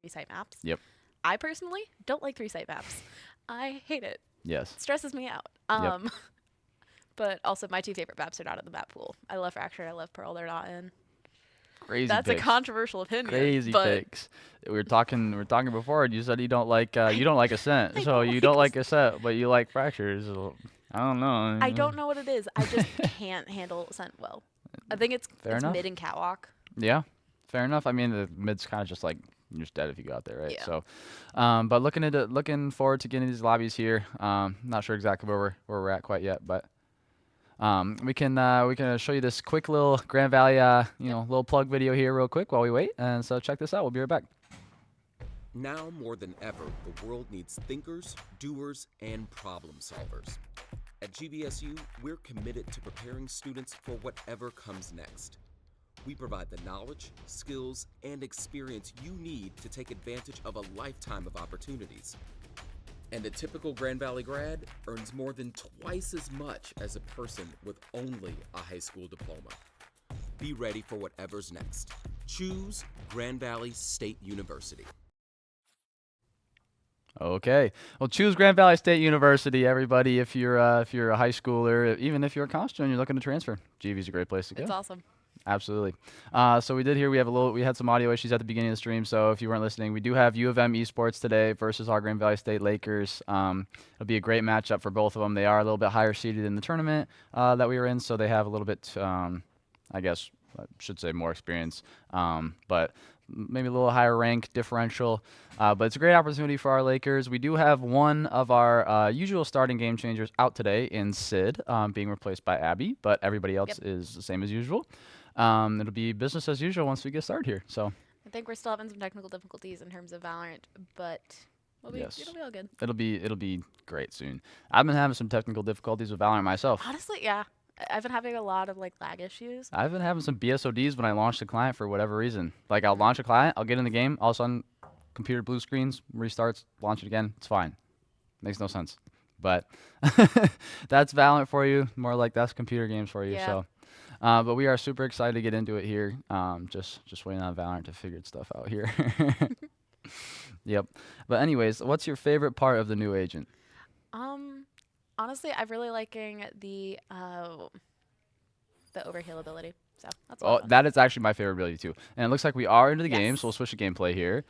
3-site maps. Yep. I personally don't like 3-site maps. I hate it. Yes. It stresses me out. Yep. But also my 2 favorite maps are not in the map pool. I love Fractured. I love Pearl. They're not in. Crazy That's picks. a controversial opinion. Crazy but picks. We were talking before. And you said you don't like Ascent, I so don't you like don't like Ascent, but you like Fractures. So, I don't know. I don't know what it is. I just can't handle Ascent well. I think it's Fair enough. mid and catwalk. Yeah, fair enough. I mean, the mid's kind of just like you're just dead if you go out there, right? Yeah. So, but looking forward to getting these lobbies here. Not sure exactly where we're at quite yet, but we can show you this quick little Grand Valley little plug video here real quick while we wait. And so check this out. We'll be right back. Now more than ever, the world needs thinkers, doers, and problem solvers. At GVSU, we're committed to preparing students for whatever comes next. We provide the knowledge, skills, and experience you need to take advantage of a lifetime of opportunities. And a typical Grand Valley grad earns more than twice as much as a person with only a high school diploma. Be ready for whatever's next. Choose Grand Valley State University. Okay. Well, choose Grand Valley State University, everybody. If you're a high schooler, even if you're a college student, you're looking to transfer, GV's a great place to go. It's awesome. Absolutely. So we had some audio issues at the beginning of the stream. So if you weren't listening, we do have U of M esports today versus our Grand Valley State Lakers. It'll be a great matchup for both of them. They are a little bit higher seeded in the tournament that we were in, so they have a little bit, I guess, I should say more experience, but maybe a little higher rank differential. But it's a great opportunity for our Lakers. We do have one of our usual starting game changers out today in Sid, being replaced by Abby, but everybody else is the same as usual. It'll be business as usual once we get started here. So I think we're still having some technical difficulties in terms of Valorant, but it'll be all good. It'll be great soon. I've been having some technical difficulties with Valorant myself. Honestly, yeah. I've been having a lot of lag issues. I've been having some BSODs when I launch the client for whatever reason. Like I'll launch a client, I'll get in the game, all of a sudden computer blue screens, restarts, launch it again. It's fine. Makes no sense. But that's Valorant for you. More like that's computer games for you. Yeah. So but we are super excited to get into it here. Just waiting on Valorant to figure stuff out here. Yep. But anyways, what's your favorite part of the new agent? Honestly, I'm really liking the overheal ability. So that's that is actually my favorite ability too. And it looks like we are into the game, so we'll switch to gameplay here.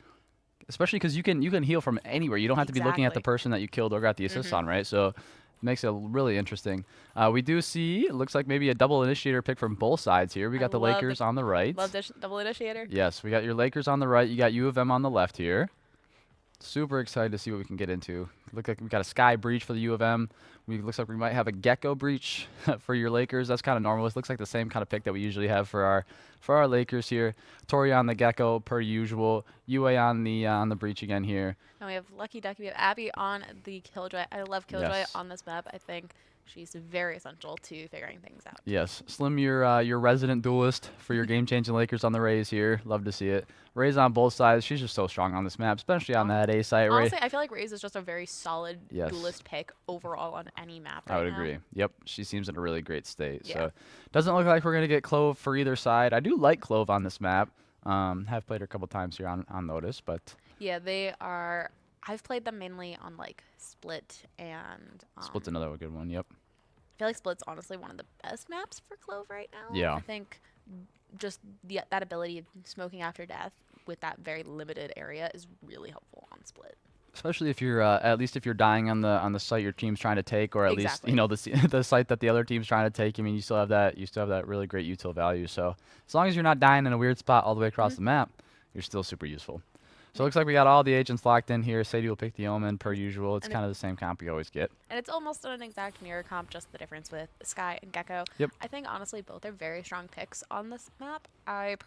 Especially because you can heal from anywhere. You don't have to be looking at the person that you killed or got the assist on, right? So it makes it really interesting. We do see, it looks like maybe a double initiator pick from both sides here. We got the Lakers on the right. Love double initiator. Yes, we got your Lakers on the right. You got U of M on the left here. Super excited to see what we can get into. Look like we got a Sky Breach for the U of M. Looks like we might have a Gecko Breach for your Lakers. That's kind of normal. It looks like the same kind of pick that we usually have for our Lakers here. Tori on the Gecko per usual. UA on the Breach again here. And we have Lucky Ducky. We have Abby on the Killjoy. I love Killjoy on this map. I think she's very essential to figuring things out. Yes. Slim, your resident duelist for your game-changing Lakers on the Rays here. Love to see it. Rays on both sides. She's just so strong on this map, especially on that A site. Honestly, I feel like Rays is just a very solid duelist pick overall on any map right now. I would agree. Yep. She seems in a really great state. Yeah. So doesn't look like we're going to get Clove for either side. I do like Clove on this map. Have played her a couple times here on Lotus, but... Yeah, they are... I've played them mainly on, like, Split and... Split's another good one, yep. I feel like Split's honestly one of the best maps for Clove right now. Yeah. I think just that ability of smoking after death with that very limited area is really helpful on Split. Especially if you're at least if you're dying on the site your team's trying to take, or at least the site that the other team's trying to take. I mean, you still have that really great util value. So as long as you're not dying in a weird spot all the way across the map, you're still super useful. So it looks like we got all the agents locked in here. Sadie will pick the Omen per usual. It's kind of the same comp we always get. And it's almost an exact mirror comp, just the difference with Sky and Gecko. Yep. I think, honestly, both are very strong picks on this map. I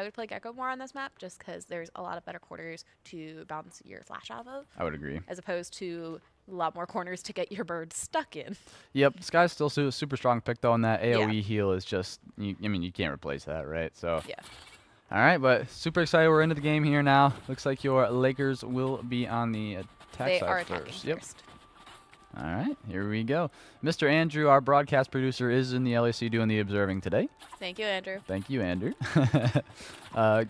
would play Gecko more on this map just because there's a lot of better quarters to bounce your flash off of. I would agree. As opposed to a lot more corners to get your bird stuck in. Yep. Sky's still super strong pick, though, and that AoE heal is just, you can't replace that, right? So. Yeah. All right, but super excited. We're into the game here now. Looks like your Lakers will be on the attack side first. Yep. All right, here we go. Mr. Andrew, our broadcast producer, is in the LAC doing the observing today. Thank you, Andrew. Thank you, Andrew.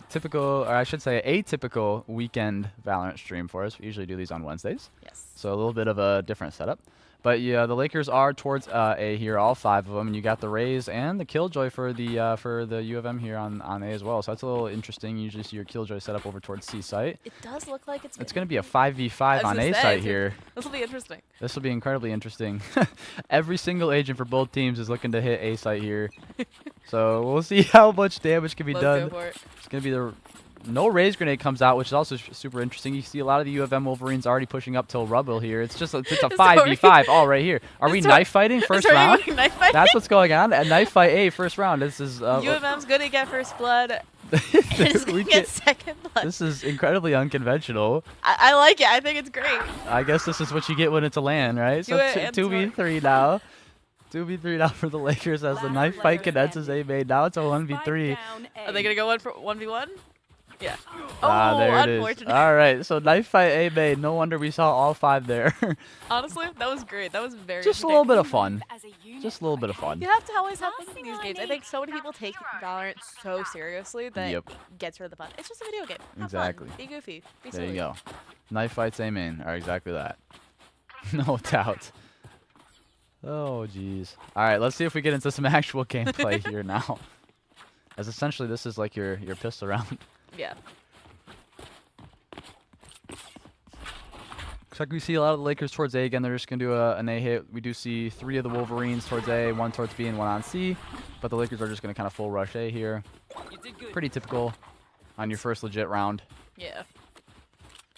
Typical, or I should say atypical weekend Valorant stream for us. We usually do these on Wednesdays. Yes. So a little bit of a different setup. But yeah, the Lakers are towards A here, all 5 of them. And you got the Rays and the Killjoy for the U of M here on A as well. So that's a little interesting. You usually see your Killjoy set up over towards C site. It does look like it's It's going to be a 5v5 on A site here. This will be interesting. This will be incredibly interesting. Every single agent for both teams is looking to hit A site here. So we'll see how much damage can be done. Go for it. It's going to be the... No Raise Grenade comes out, which is also super interesting. You see a lot of the U of M Wolverines already pushing up till Rubble here. It's just it's a 5v5 all right here. Are we knife fighting first round? Knife fighting? That's what's going on. A knife fight A first round. This is... U of M's going to get first blood. we get second blood. This is incredibly unconventional. I like it. I think it's great. I guess this is what you get when it's a LAN, right? So 2v3 now. 2v3 now for the Lakers as the knife fight condenses A main. Now it's a 1v3. Are they going to go 1v1? Yeah. There it is. Unfortunate. All right, so knife fight A main. No wonder we saw all 5 there. Honestly, that was great. That was very Just a little bit of fun. Just a little bit of fun. You have to always have fun in these games. I think so many people take Valorant so seriously that it gets rid of the fun. It's just a video game. Have Exactly. fun. Be goofy. Be There silly. you go. Knife fights A main are exactly that. No doubt. Oh, jeez. All right, let's see if we get into some actual gameplay here now. As essentially this is like your pistol round. Yeah. Looks like we see a lot of the Lakers towards A again. They're just going to do an A hit. We do see 3 of the Wolverines towards A, 1 towards B, and 1 on C. But the Lakers are just going to kind of full rush A here. Pretty typical on your first legit round. Yeah.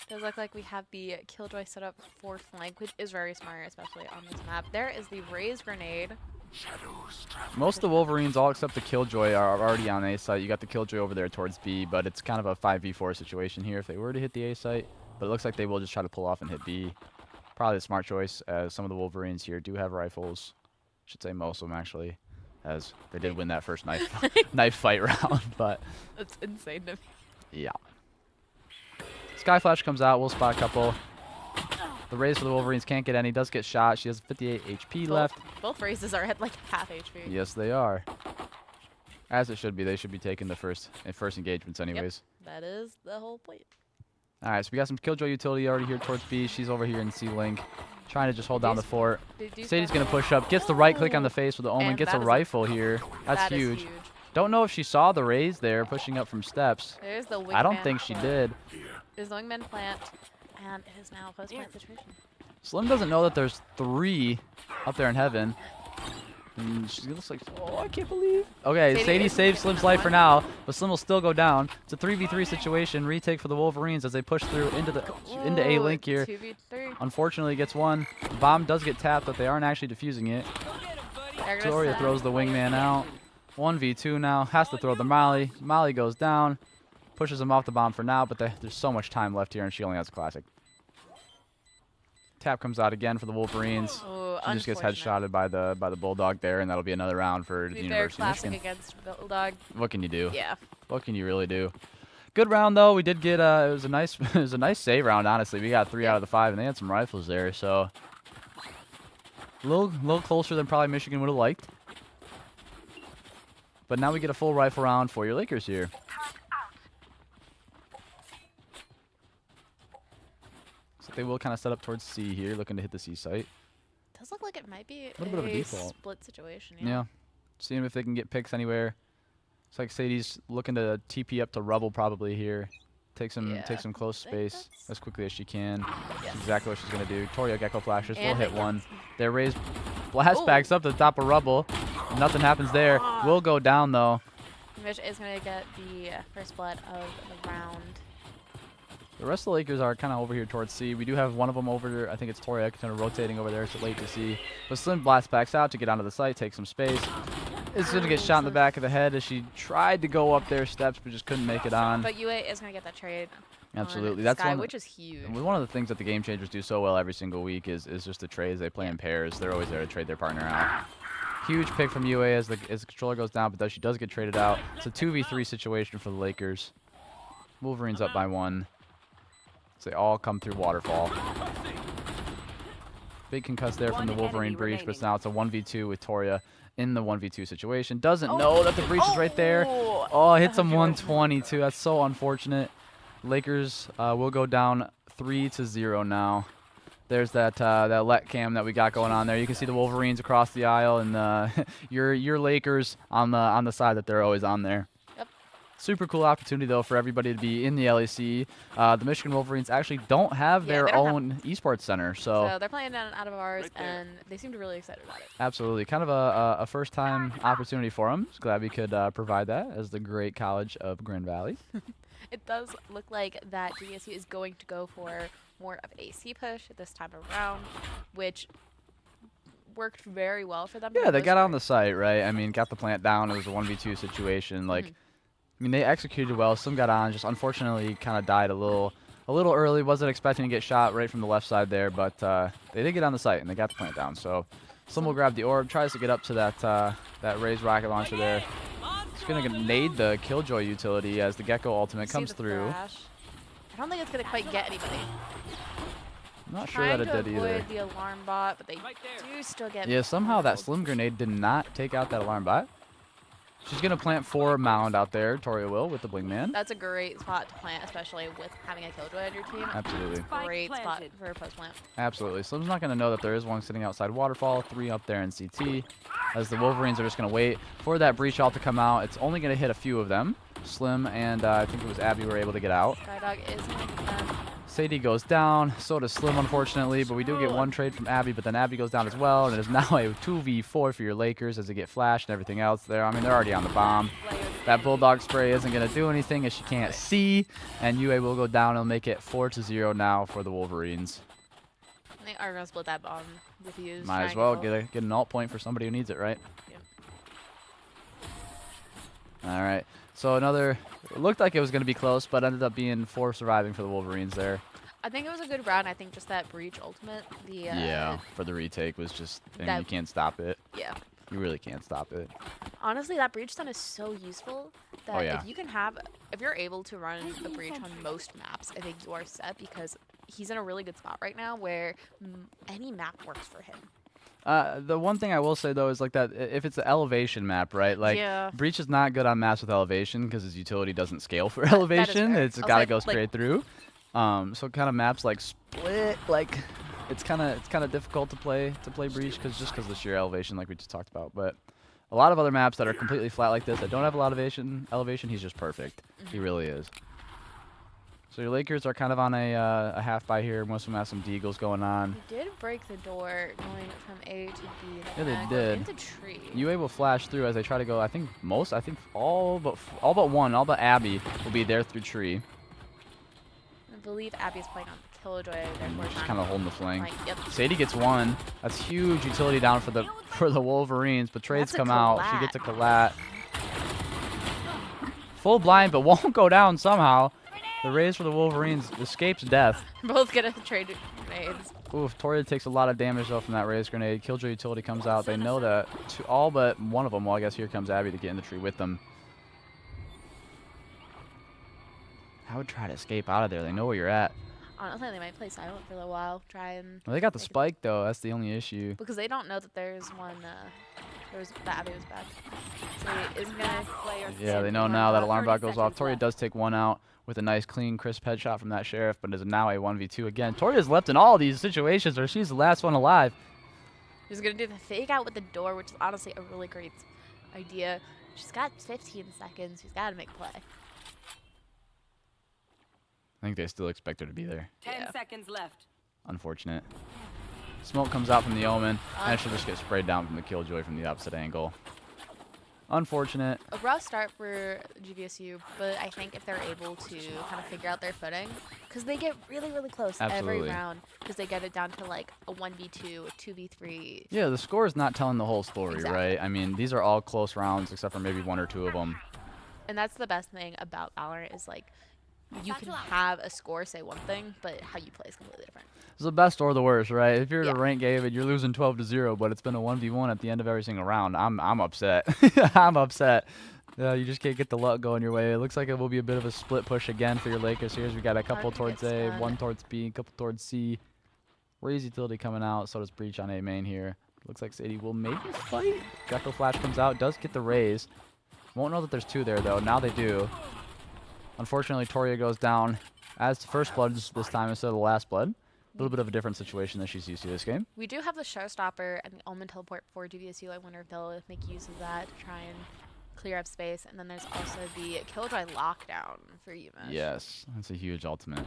Does look like we have the Killjoy set up for flank, which is very smart, especially on this map. There is the Raise Grenade. Most of the Wolverines, all except the Killjoy, are already on A site. You got the Killjoy over there towards B, but it's kind of a 5v4 situation here if they were to hit the A site. But it looks like they will just try to pull off and hit B. Probably a smart choice, as some of the Wolverines here do have rifles. Should say most of them, actually, as they did win that first knife fight round. But That's insane to me. yeah. Sky Flash comes out. We'll spot a couple. The Raise for the Wolverines can't get any. Does get shot. She has 58 HP left. Both Raises are at like half HP. Yes, they are. As it should be. They should be taking the first engagements anyways. Yep, that is the whole point. All right, so we got some Killjoy utility already here towards B. She's over here in C-Link, trying to just hold down the fort. Sadie's going to push up. Gets the right click on the face with the Omen. And Gets a rifle here. That's huge. Don't know if she saw the Raise there pushing up from steps. There's the wingman. I don't think she did. There's the wingman plant, and it is now a post-plant situation. Slim doesn't know that there's 3 up there in heaven. And she looks like, oh, I can't believe. Okay, Sadie saves Slim's life for now, but Slim will still go down. It's a 3v3 situation. Retake for the Wolverines as they push through into A link here. 2v3. Unfortunately, gets one. Bomb does get tapped, but they aren't actually defusing it. Victoria throws the wingman out. 1v2 now. Has to throw the Molly. Molly goes down. Pushes him off the bomb for now, but there's so much time left here, and she only has a classic. Tap comes out again for the Wolverines. Oh, she just gets headshotted by the Bulldog there, and that'll be another round for the University of classic Michigan. against Bulldog. What can you do? Yeah. What can you really do? Good round though. We did get it was a nice it was a nice save round. Honestly, we got 3 out of the 5, and they had some rifles there, so a little closer than probably Michigan would have liked. But now we get a full rifle round for your Lakers here. So they will kind of set up towards C here, looking to hit the C site. Does look like it might be Little bit of a default. split situation. Yeah. Seeing if they can get picks anywhere. Looks like Sadie's looking to TP up to Rubble probably here. Take some close space as quickly as she can. That's exactly what she's gonna do. Toria Gecko flashes, will hit one. Their Raise blast backs up to the top of Rubble. Nothing happens there. Will go down though. Mitch is gonna get the first blood of the round. The rest of the Lakers are kind of over here towards C. We do have one of them over there. I think it's Toria kind of rotating over there. It's late to see. But Slim blast backs out to get onto the site, take some space. Is going to get shot in the back of the head as she tried to go up their steps but just couldn't make it on. But UA is going to get that trade. Absolutely. That's Sky, one, which is huge. One of the things that the Game Changers do so well every single week is just the trades. They play in pairs. They're always there to trade their partner out. Huge pick from UA as the controller goes down, but she does get traded out. It's a 2v3 situation for the Lakers. Wolverines up by 1. So they all come through Waterfall. Big concuss there from the Wolverine breach, but now it's a 1v2 with Toria in the 1v2 situation. Doesn't know that the breach is right there. Oh, hits him 122. That's so unfortunate. Lakers will go down 3-0 now. There's that that let cam that we got going on there. You can see the Wolverines across the aisle, and your Lakers on the side that they're always on there. Yep. Super cool opportunity though for everybody to be in the LEC. The Michigan Wolverines actually don't have their own esports center, so they're playing out of ours, and they seem to be really excited about it. Absolutely, kind of a first-time opportunity for them. Just glad we could provide that as the great college of Grand Valley. It does look like that GVSU is going to go for more of a C push this time around, which worked very well for them. Yeah, they got on the site, right? I mean, got the plant down. It was a 1v2 situation. Like, I mean, they executed well. Some got on, just unfortunately kind of died a little early. Wasn't expecting to get shot right from the left side there, but they did get on the site and they got the plant down. So, Slim will grab the orb, tries to get up to that raised rocket launcher there. It's gonna nade the Killjoy utility as the Gecko ultimate comes through. Flash. I don't think it's gonna quite get anybody. I'm not sure that it did either. Trying to avoid the alarm bot, but they do still get. Yeah, somehow that Slim grenade did not take out that alarm bot. She's gonna plant 4 mound out there. Toria will with the Bling Man. That's a great spot to plant, especially with having a Killjoy on your team. Absolutely. Great spot for a post plant. Absolutely. Slim's not gonna know that there is one sitting outside Waterfall. 3 up there in CT. As the Wolverines are just gonna wait for that breach ult to come out. It's only gonna hit a few of them. Slim and I think it was Abby were able to get out. Skydog is going to get them. Sadie goes down, so does Slim, unfortunately, but we do get one trade from Abby, but then Abby goes down as well, and it is now a 2v4 for your Lakers as they get flashed and everything else there. I mean, they're already on the bomb. That Bulldog spray isn't going to do anything as she can't see, and UA will go down and make it 4-0 now for the Wolverines. They are going to split that bomb with you. Might as well get an alt point for somebody who needs it, right? Yep. All right. So it looked like it was going to be close, but ended up being 4 surviving for the Wolverines there. I think it was a good round. I think just that breach ultimate. Yeah, for the retake was just, and you can't stop it. Yeah. You really can't stop it. Honestly, that breach stun is so useful that if you're able to run the breach on most maps, I think you are set because he's in a really good spot right now where any map works for him. The one thing I will say though is like that if it's an elevation map, right? Like Breach is not good on maps with elevation because his utility doesn't scale for elevation. It's got to go straight through. So kind of maps like Split, like it's kind of difficult to play Breach because of the sheer elevation, like we just talked about. But a lot of other maps that are completely flat like this that don't have a lot of elevation, he's just perfect. He really is. So your Lakers are kind of on a half by here. Most of them have some deagles going on. They did break the door going from A to B. Yeah, they did. Into tree. UA will flash through as they try to go. I think all but Abby will be there through tree. I believe Abby's playing on the Killjoy. Just kind of holding the flank. Yep. Sadie gets one. That's huge utility down for the Wolverines. But trades come out. She gets a collat. Full blind, but won't go down somehow. The raise for the Wolverines escapes death. Both get a trade grenades. Oof, Toria takes a lot of damage though from that raise grenade. Killjoy utility comes out. They know that all but one of them. Well, I guess here comes Abby to get in the tree with them. I would try to escape out of there. They know where you're at. Honestly, they might play silent for a little while. Try and. Well, they got the spike though. That's the only issue. Because they don't know that there's one. That Abby was back. So he is gonna play. Yeah, they know now that alarm bot goes off. Toria does take one out with a nice, clean, crisp headshot from that Sheriff, but is now a 1v2 again. Toria's left in all these situations where she's the last one alive. She's gonna do the fake out with the door, which is honestly a really great idea. She's got 15 seconds. She's got to make a play. I think they still expect her to be there. 10 seconds left. Unfortunate. Smoke comes out from the Omen, and she'll just get sprayed down from the Killjoy from the opposite angle. Unfortunate. A rough start for GVSU, but I think if they're able to kind of figure out their footing, because they get really, really close every round, because they get it down to like a 1v2, a 2v3. Yeah, the score is not telling the whole story, Exactly. right? I mean, these are all close rounds except for maybe 1 or 2 of them. And that's the best thing about Valorant is like, you can have a score say one thing, but how you play is completely different. It's the best or the worst, right? If you're in a ranked game and you're losing 12-0, but it's been a 1v1 at the end of every single round, I'm upset. I'm upset. You just can't get the luck going your way. It looks like it will be a bit of a split push again for your Lakers here. We got a couple towards A, one towards B, a couple towards C. Raise utility coming out. So does Breach on A main here. Looks like Sadie will maybe fight. Gecko Flash comes out. Does get the raise. Won't know that there's 2 there, though. Now they do. Unfortunately, Toria goes down as the first blood this time instead of the last blood. A little bit of a different situation than she's used to this game. We do have the Showstopper and the Omen Teleport for GVSU. I wonder if they'll make use of that to try and clear up space. And then there's also the Killjoy Lockdown for UMICH. Yes, that's a huge ultimate.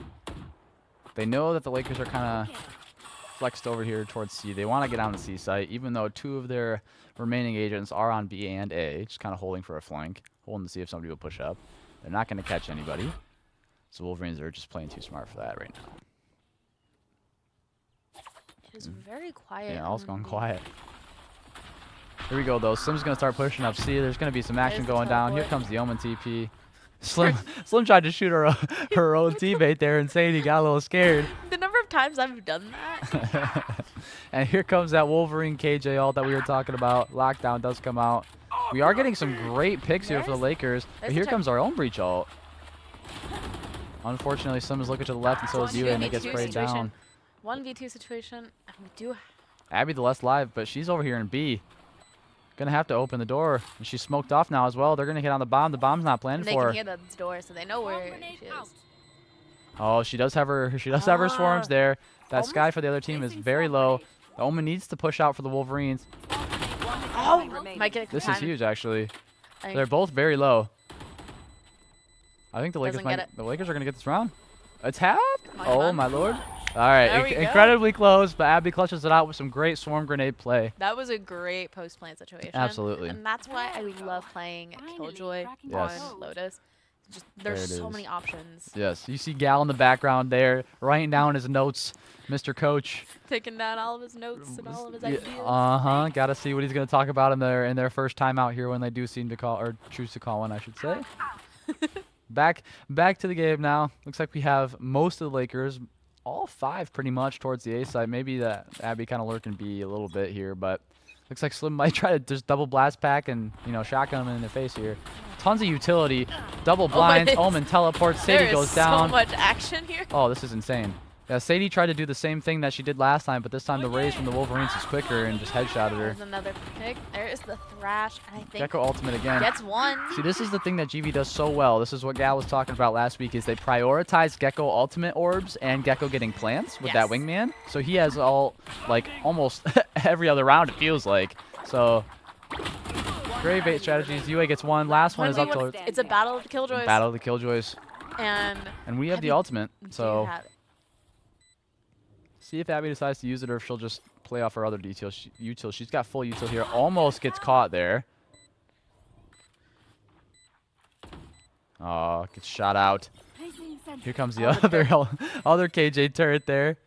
They know that the Lakers are kind of flexed over here towards C. They want to get on the C site, even though 2 of their remaining agents are on B and A, just kind of holding for a flank, holding to see if somebody will push up. They're not going to catch anybody. So Wolverines are just playing too smart for that right now. It is very quiet. Yeah, all's going quiet. Here we go, though. Slim's going to start pushing up C. There's going to be some action going down. Here comes the Omen TP. Slim tried to shoot her own teammate there, and Sadie got a little scared. The number of times I've done that. And here comes that Wolverine KJ ult that we were talking about. Lockdown does come out. We are getting some great picks here for the Lakers. But here comes our own Breach ult. Unfortunately, Slim is looking to the left, and so is Yue, and it gets sprayed down. 1v2 situation. And we do. Abby the less live, but she's over here in B. Gonna have to open the door. And she's smoked off now as well. They're gonna hit on the bomb. The bomb's not planned They for her. can hear the door, so they know where she is. Oh, she does have her swarms there. That Sky for the other team is very low. The Omen needs to push out for the Wolverines. Oh, might get This is huge, actually. They're both very low. I think the Lakers the Lakers are gonna get this round. It's half. Oh my lord. All right, incredibly close, but Abby clutches it out with some great swarm grenade play. That was a great post-plant situation. Absolutely. And that's why I love playing Killjoy on Lotus. Just there's so many options. Yes, you see Gal in the background there, writing down his notes, Mr. Coach. Taking down all of his notes and all of his ideas. Got to see what he's going to talk about in their first time out here when they do seem to call, or choose to call one, I should say. Back to the game now. Looks like we have most of the Lakers, all 5 pretty much towards the A side. Maybe that Abby kind of lurking B a little bit here, but looks like Slim might try to just double blast pack and shotgun him in the face here. Tons of utility, double blinds, Omen teleports, Sadie goes down. So much action here. Oh, this is insane. Yeah, Sadie tried to do the same thing that she did last time, but this time the raise from the Wolverines is quicker and just headshotted her. There's another pick. There is the Thrash, and I think Gecko ultimate again. Gets one. See, this is the thing that GV does so well. This is what Gal was talking about last week, is they prioritize Gecko ultimate orbs and Gecko getting plants with that wingman. So he has almost every other round, it feels like. So great bait strategies. UA gets one. Last one is up to... It's a battle of the Killjoys. Battle of the Killjoys. And we have the ultimate, so... See if Abby decides to use it or if she'll just play off her other util. She's got full util here. Almost gets caught there. Oh, gets shot out. Here comes the other KJ turret there.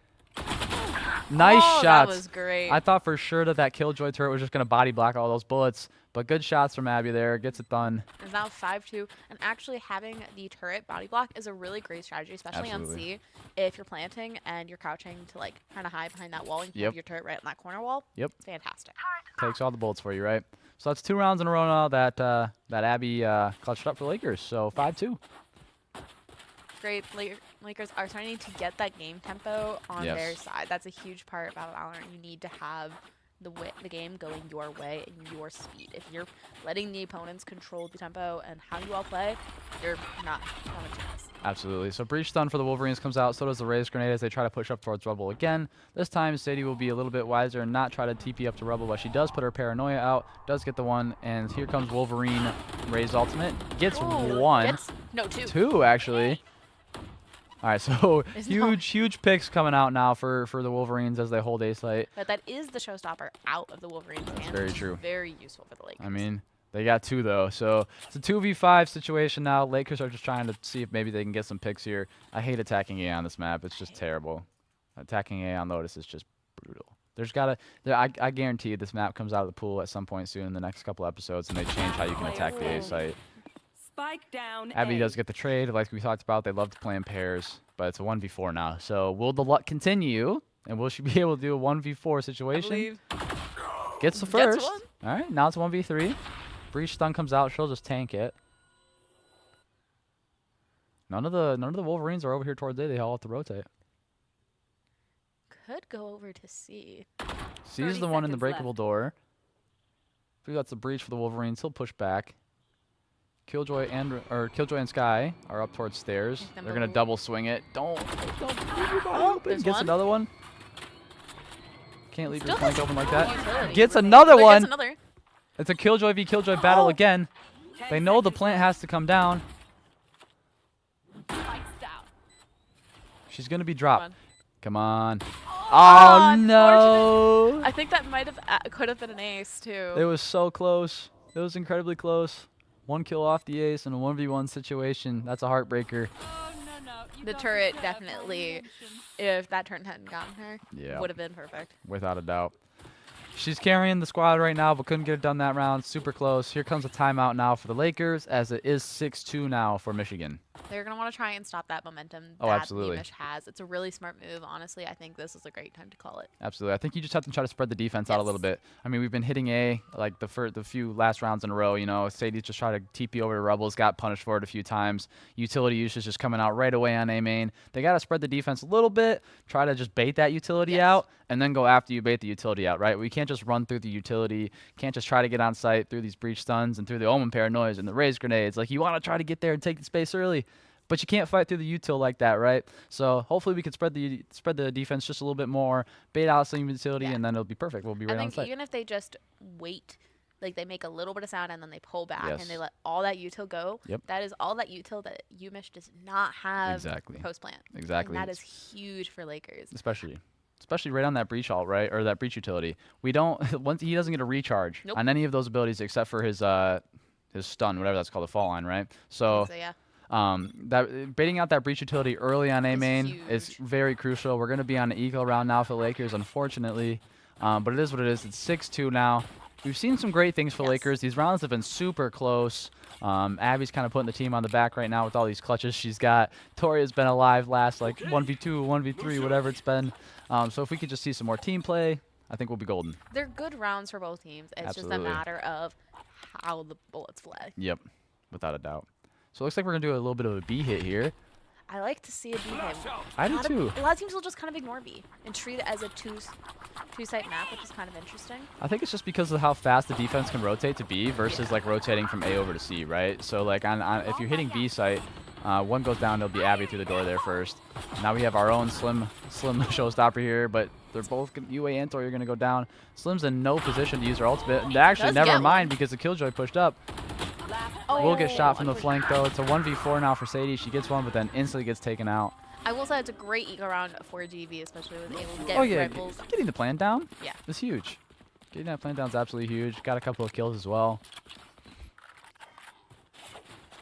Nice shots. That was great. I thought for sure that Killjoy turret was just going to body block all those bullets. But good shots from Abby there. Gets it done. It's now 5-2. And actually having the turret body block is a really great strategy, especially on C. If you're planting and you're crouching to kind of hide behind that wall and you have your turret right on that corner wall. Yep. It's fantastic. Takes all the bullets for you, right? So that's 2 rounds in a row now that Abby clutched up for the Lakers. So 5-2. Great. Lakers are starting to get that game tempo on their side. That's a huge part about Valorant. You need to have the game going your way and your speed. If you're letting the opponents control the tempo and how you all play, you're not having a chance. Absolutely. So breach stun for the Wolverines comes out. So does the raise grenade as they try to push up towards Rubble again. This time Sadie will be a little bit wiser and not try to TP up to Rubble, but she does put her paranoia out. Does get the one, and here comes Wolverine raise ultimate. Gets one. No, 2. 2 actually. All right, so huge picks coming out now for the Wolverines as they hold A site. But that is the showstopper out of the Wolverines' hands. Very true. Very useful for the Lakers. I mean, they got 2 though, so it's a 2v5 situation now. Lakers are just trying to see if maybe they can get some picks here. I hate attacking A on this map. It's just terrible. Attacking A on Lotus is just brutal. There's gotta. I guarantee you this map comes out of the pool at some point soon in the next couple episodes, and they change how you can attack the A site. Spike down. Abby does get the trade, like we talked about. They love to play in pairs, but it's a 1v4 now. So will the luck continue, and will she be able to do a 1v4 situation? Gets the first. Gets one. All right, now it's 1v3. Breach stun comes out. She'll just tank it. None of the Wolverines are over here towards A. They all have to rotate. could go over to C. C's the one in the breakable door. If we got the breach for the Wolverines, he'll push back. Killjoy and Sky are up towards stairs. They're gonna double swing it. Don't There's gets one. another one. Can't leave your Still flank has open like that. utility. Gets another But one. gets another. It's a Killjoy v Killjoy battle again. They know the plant has to come down. She's gonna be dropped. Come on. Oh no! I think that could have been an ace too. It was so close. It was incredibly close. 1 kill off the ace in a 1v1 situation. That's a heartbreaker. The turret definitely, if that turret hadn't gotten her, Yeah. would have been perfect. Without a doubt. She's carrying the squad right now, but couldn't get it done that round. Super close. Here comes a timeout now for the Lakers, as it is 6-2 now for Michigan. They're going to want to try and stop that momentum Oh, that absolutely. UMICH has. It's a really smart move. Honestly, I think this is a great time to call it. Absolutely. I think you just have to try to spread the defense out a little bit. I mean, we've been hitting A like the few last rounds in a row. You know, Sadie just tried to TP over to Rebels, got punished for it a few times. Utility usage just coming out right away on A main. They got to spread the defense a little bit, try to just bait that utility out, and then go after you bait the utility out, right? We can't just run through the utility. Can't just try to get on site through these breach stuns and through the Omen paranoias and the raise grenades. Like, you want to try to get there and take the space early. But you can't fight through the util like that, right? So hopefully we can spread the defense just a little bit more, bait out some utility, and then it'll be perfect. We'll be right I on think site. even if they just wait, like they make a little bit of sound and then they pull back Yes. and they let all that util go, that is all that util that UMICH does not have Exactly. post-plant. Exactly. And that is huge for Lakers. Especially right on that breach ult, right? Or that breach utility. We don't once he doesn't get a recharge on any of those abilities except for his stun, whatever that's called, the fall line, right? So yeah. that baiting out that breach utility early on A main is huge. very crucial. We're going to be on an eco round now for the Lakers, unfortunately, but it is what it is. It's 6-2 now. We've seen some great things for Lakers. These rounds have been super close. Abby's kind of putting the team on the back right now with all these clutches she's got. Toria's been alive last like 1v2, 1v3, whatever it's been. So if we could just see some more team play, I think we'll be golden. They're good rounds for both teams. It's Absolutely. just a matter of how the bullets fly. Yep, without a doubt. So it looks like we're going to do a little bit of a B hit here. I like to see a B hit. I do too. A lot of teams will just kind of ignore B and treat it as a two-site map, which is kind of interesting. I think it's just because of how fast the defense can rotate to B versus like rotating from A over to C, right? So like on if you're hitting B site, one goes down, there'll be Abby through the door there first. Now we have our own Slim showstopper here, but they're both UA and Tori are going to go down. Slim's in no position to use her ultimate. Actually, never mind because the Killjoy pushed up. We'll get shot from the flank though. It's a 1v4 now for Sadie. She gets one, but then instantly gets taken out. I will say it's a great eco round for GV, especially with able to get rifles. Getting the plan down Yeah. is huge. Getting that plan down is absolutely huge. Got a couple of kills as well.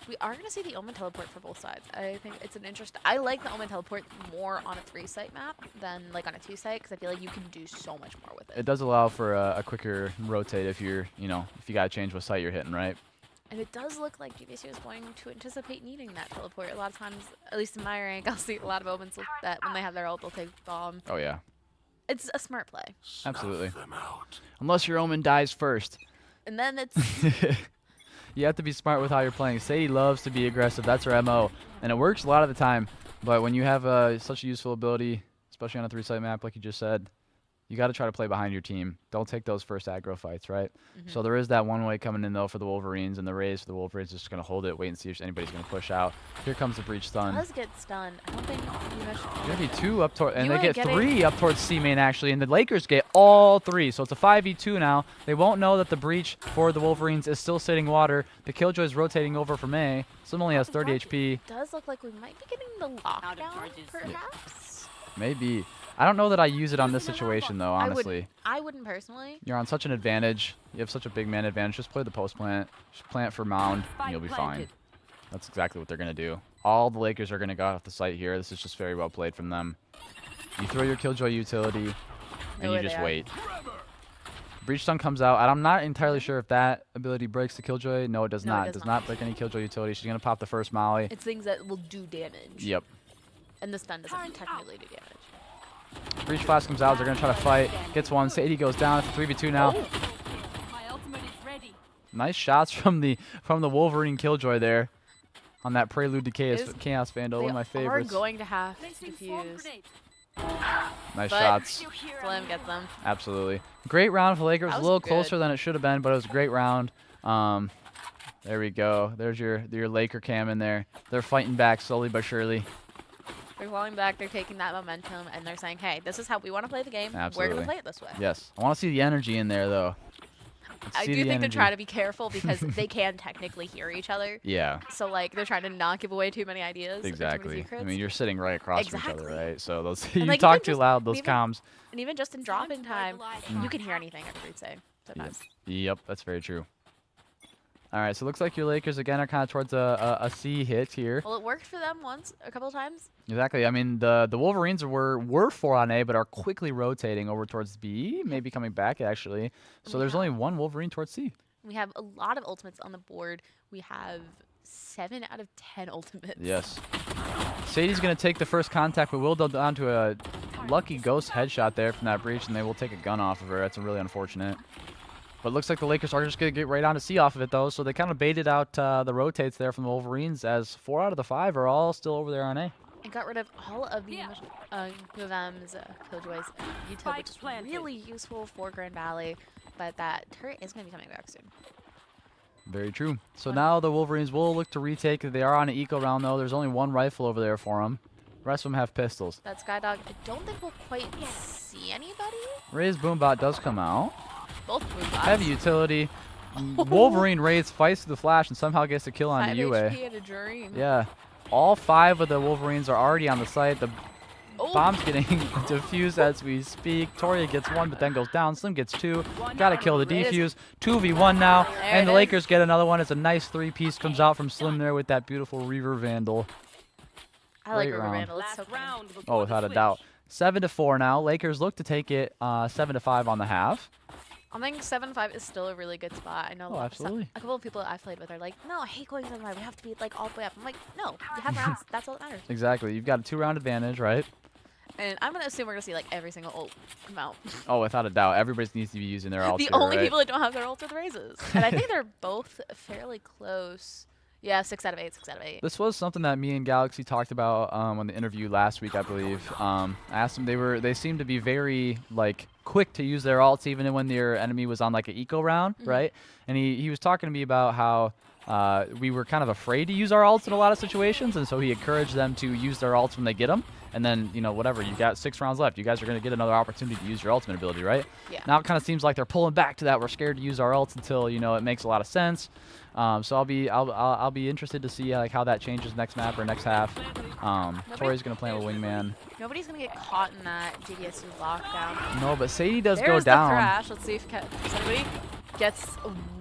We are going to see the Omen teleport for both sides. I think it's an interesting. I like the Omen teleport more on a 3-site map than like on a 2-site because I feel like you can do so much more with it. It does allow for a quicker rotate if you're, if you got to change what site you're hitting, right? And it does look like GVSU is going to anticipate needing that teleport. A lot of times, at least in my rank, I'll see a lot of Omens that when they have their ult, they'll take bomb. Oh, yeah. It's a smart play. Absolutely. Unless your Omen dies first. And then it's... You have to be smart with how you're playing. Sadie loves to be aggressive. That's her MO. And it works a lot of the time. But when you have such a useful ability, especially on a 3-site map like you just said, you got to try to play behind your team. Don't take those first aggro fights, right? So there is that one way coming in, though, for the Wolverines. And the raise for the Wolverines is just going to hold it, wait and see if anybody's going to push out. Here comes the breach stun. It does get stunned. I don't think UMICH... Going to be 2 up toward, and You they ain't get getting- 3 up towards C main, actually. And the Lakers get all 3. So it's a 5v2 now. They won't know that the breach for the Wolverines is still sitting water. The Killjoy is rotating over from A. Slim only has 30 HP. It does look like we might be getting the lockdown, perhaps? Maybe. I don't know that I use it on this situation, though, honestly. I wouldn't personally. You're on such an advantage. You have such a big man advantage. Just play the post plant. Just plant for mound, and you'll be fine. That's exactly what they're going to do. All the Lakers are going to go off the site here. This is just very well played from them. You throw your Killjoy utility, and you just wait. Breach stun comes out, and I'm not entirely sure if that ability breaks the Killjoy. No, it does not. It does not break any Killjoy utility. She's going to pop the first molly. It's things that will do damage. Yep. And the stun doesn't technically do damage. Breach flash comes out. They're going to try to fight. Gets one. Sadie goes down. It's a 3v2 now. My ultimate is ready. Nice shots from the Wolverine Killjoy there. On that Prelude to Chaos Vandal, one of my favorites. They are going to have to defuse. Nice But- shots. Slim gets them. Absolutely. Great round for the Lakers. That A was little good. closer than it should have been, but it was a great round. There we go. There's your Laker cam in there. They're fighting back slowly but surely. They're falling back. They're taking that momentum, and they're saying, "Hey, this is how we want to play the game. We're Absolutely. gonna play it this way." Yes. I want to see the energy in there, though. Let's I see do the think they energy. try to be careful because they can technically hear each other. Yeah, So like they're trying to not give away too many ideas. or too many exactly. I secrets. mean, you're sitting right across from each Exactly. other, right? So those And, you like, talk even too just- loud, those even- comms. And even just in dropping time, you can hear anything everybody's saying Yep. sometimes. Yep, that's very true. All right, so it looks like your Lakers again are kind of towards a C hit here. Well, it worked for them a couple of times. Exactly. I mean, the Wolverines were 4 on A, but are quickly rotating over towards B, maybe coming back actually. So there's only one Wolverine towards C. We have a lot of ultimates on the board. We have 7 out of 10 ultimates. Yes. Sadie's gonna take the first contact, but will go down to a lucky ghost headshot there from that breach, and they will take a gun off of her. That's really unfortunate. But it looks like the Lakers are just going to get right on to C off of it, though. So they kind of baited out the rotates there from the Wolverines, as 4 out of the 5 are all still over there on A. And got rid of all of the UM's Killjoys util, which is planted. really useful for Grand Valley. But that turret is going to be coming back soon. Very true. So now the Wolverines will look to retake. They are on an eco round, though. There's only 1 rifle over there for them. The rest of them have pistols. That Skydog, I don't think we'll quite see anybody. Ray's Boombot does come out. Both boombots. Heavy utility. Wolverine Raids fights through the flash and somehow gets a kill on 5 the UA. HP and a dream. Yeah. All 5 of the Wolverines are already on the site. The Oh, bomb's getting defused as we speak. Toria gets 1, but then goes down. Slim gets 2. Gotta kill the defuse. 2v1 now. There And it the is. Lakers get another one. It's a nice 3-piece. Comes out from Slim there with that beautiful Reaver Vandal. I like great River round. Vandal. It's Last so cool. round before Oh, the without a switch. doubt. 7-4 now. Lakers look to take it 7-5 on the half. I think 7-5 is still a really good spot. I know Oh, absolutely. a couple of people I've played with are like, no, I hate going 7-5. We have to be like all the way up. I'm like, no, you have rounds. That's all that matters. Exactly. You've got a 2-round advantage, right? And I'm gonna assume we're gonna see like every single ult come out. Oh, without a doubt. Everybody needs to be using their ults The here, only right? people that don't have their ults are the Razes. And I think they're both fairly close. Yeah, 6 out of 8, 6 out of 8. This was something that me and Galaxy talked about on the interview last week, I believe. I asked them, they seemed to be very like quick to use their ults even when their enemy was on like an eco round, right? And he was talking to me about how we were kind of afraid to use our ults in a lot of situations, and so he encouraged them to use their ults when they get them. And then, you know, whatever, you got 6 rounds left. You guys are going to get another opportunity to use your ultimate ability, right? Yeah. Now it kind of seems like they're pulling back to that. We're scared to use our ults until, you know, it makes a lot of sense. So I'll be interested to see like how that changes next map or next half. Tori's going to play with Wingman. Nobody's gonna get caught in that GVSU lockdown. No, but Sadie does There's go down. the crash. Let's see if somebody gets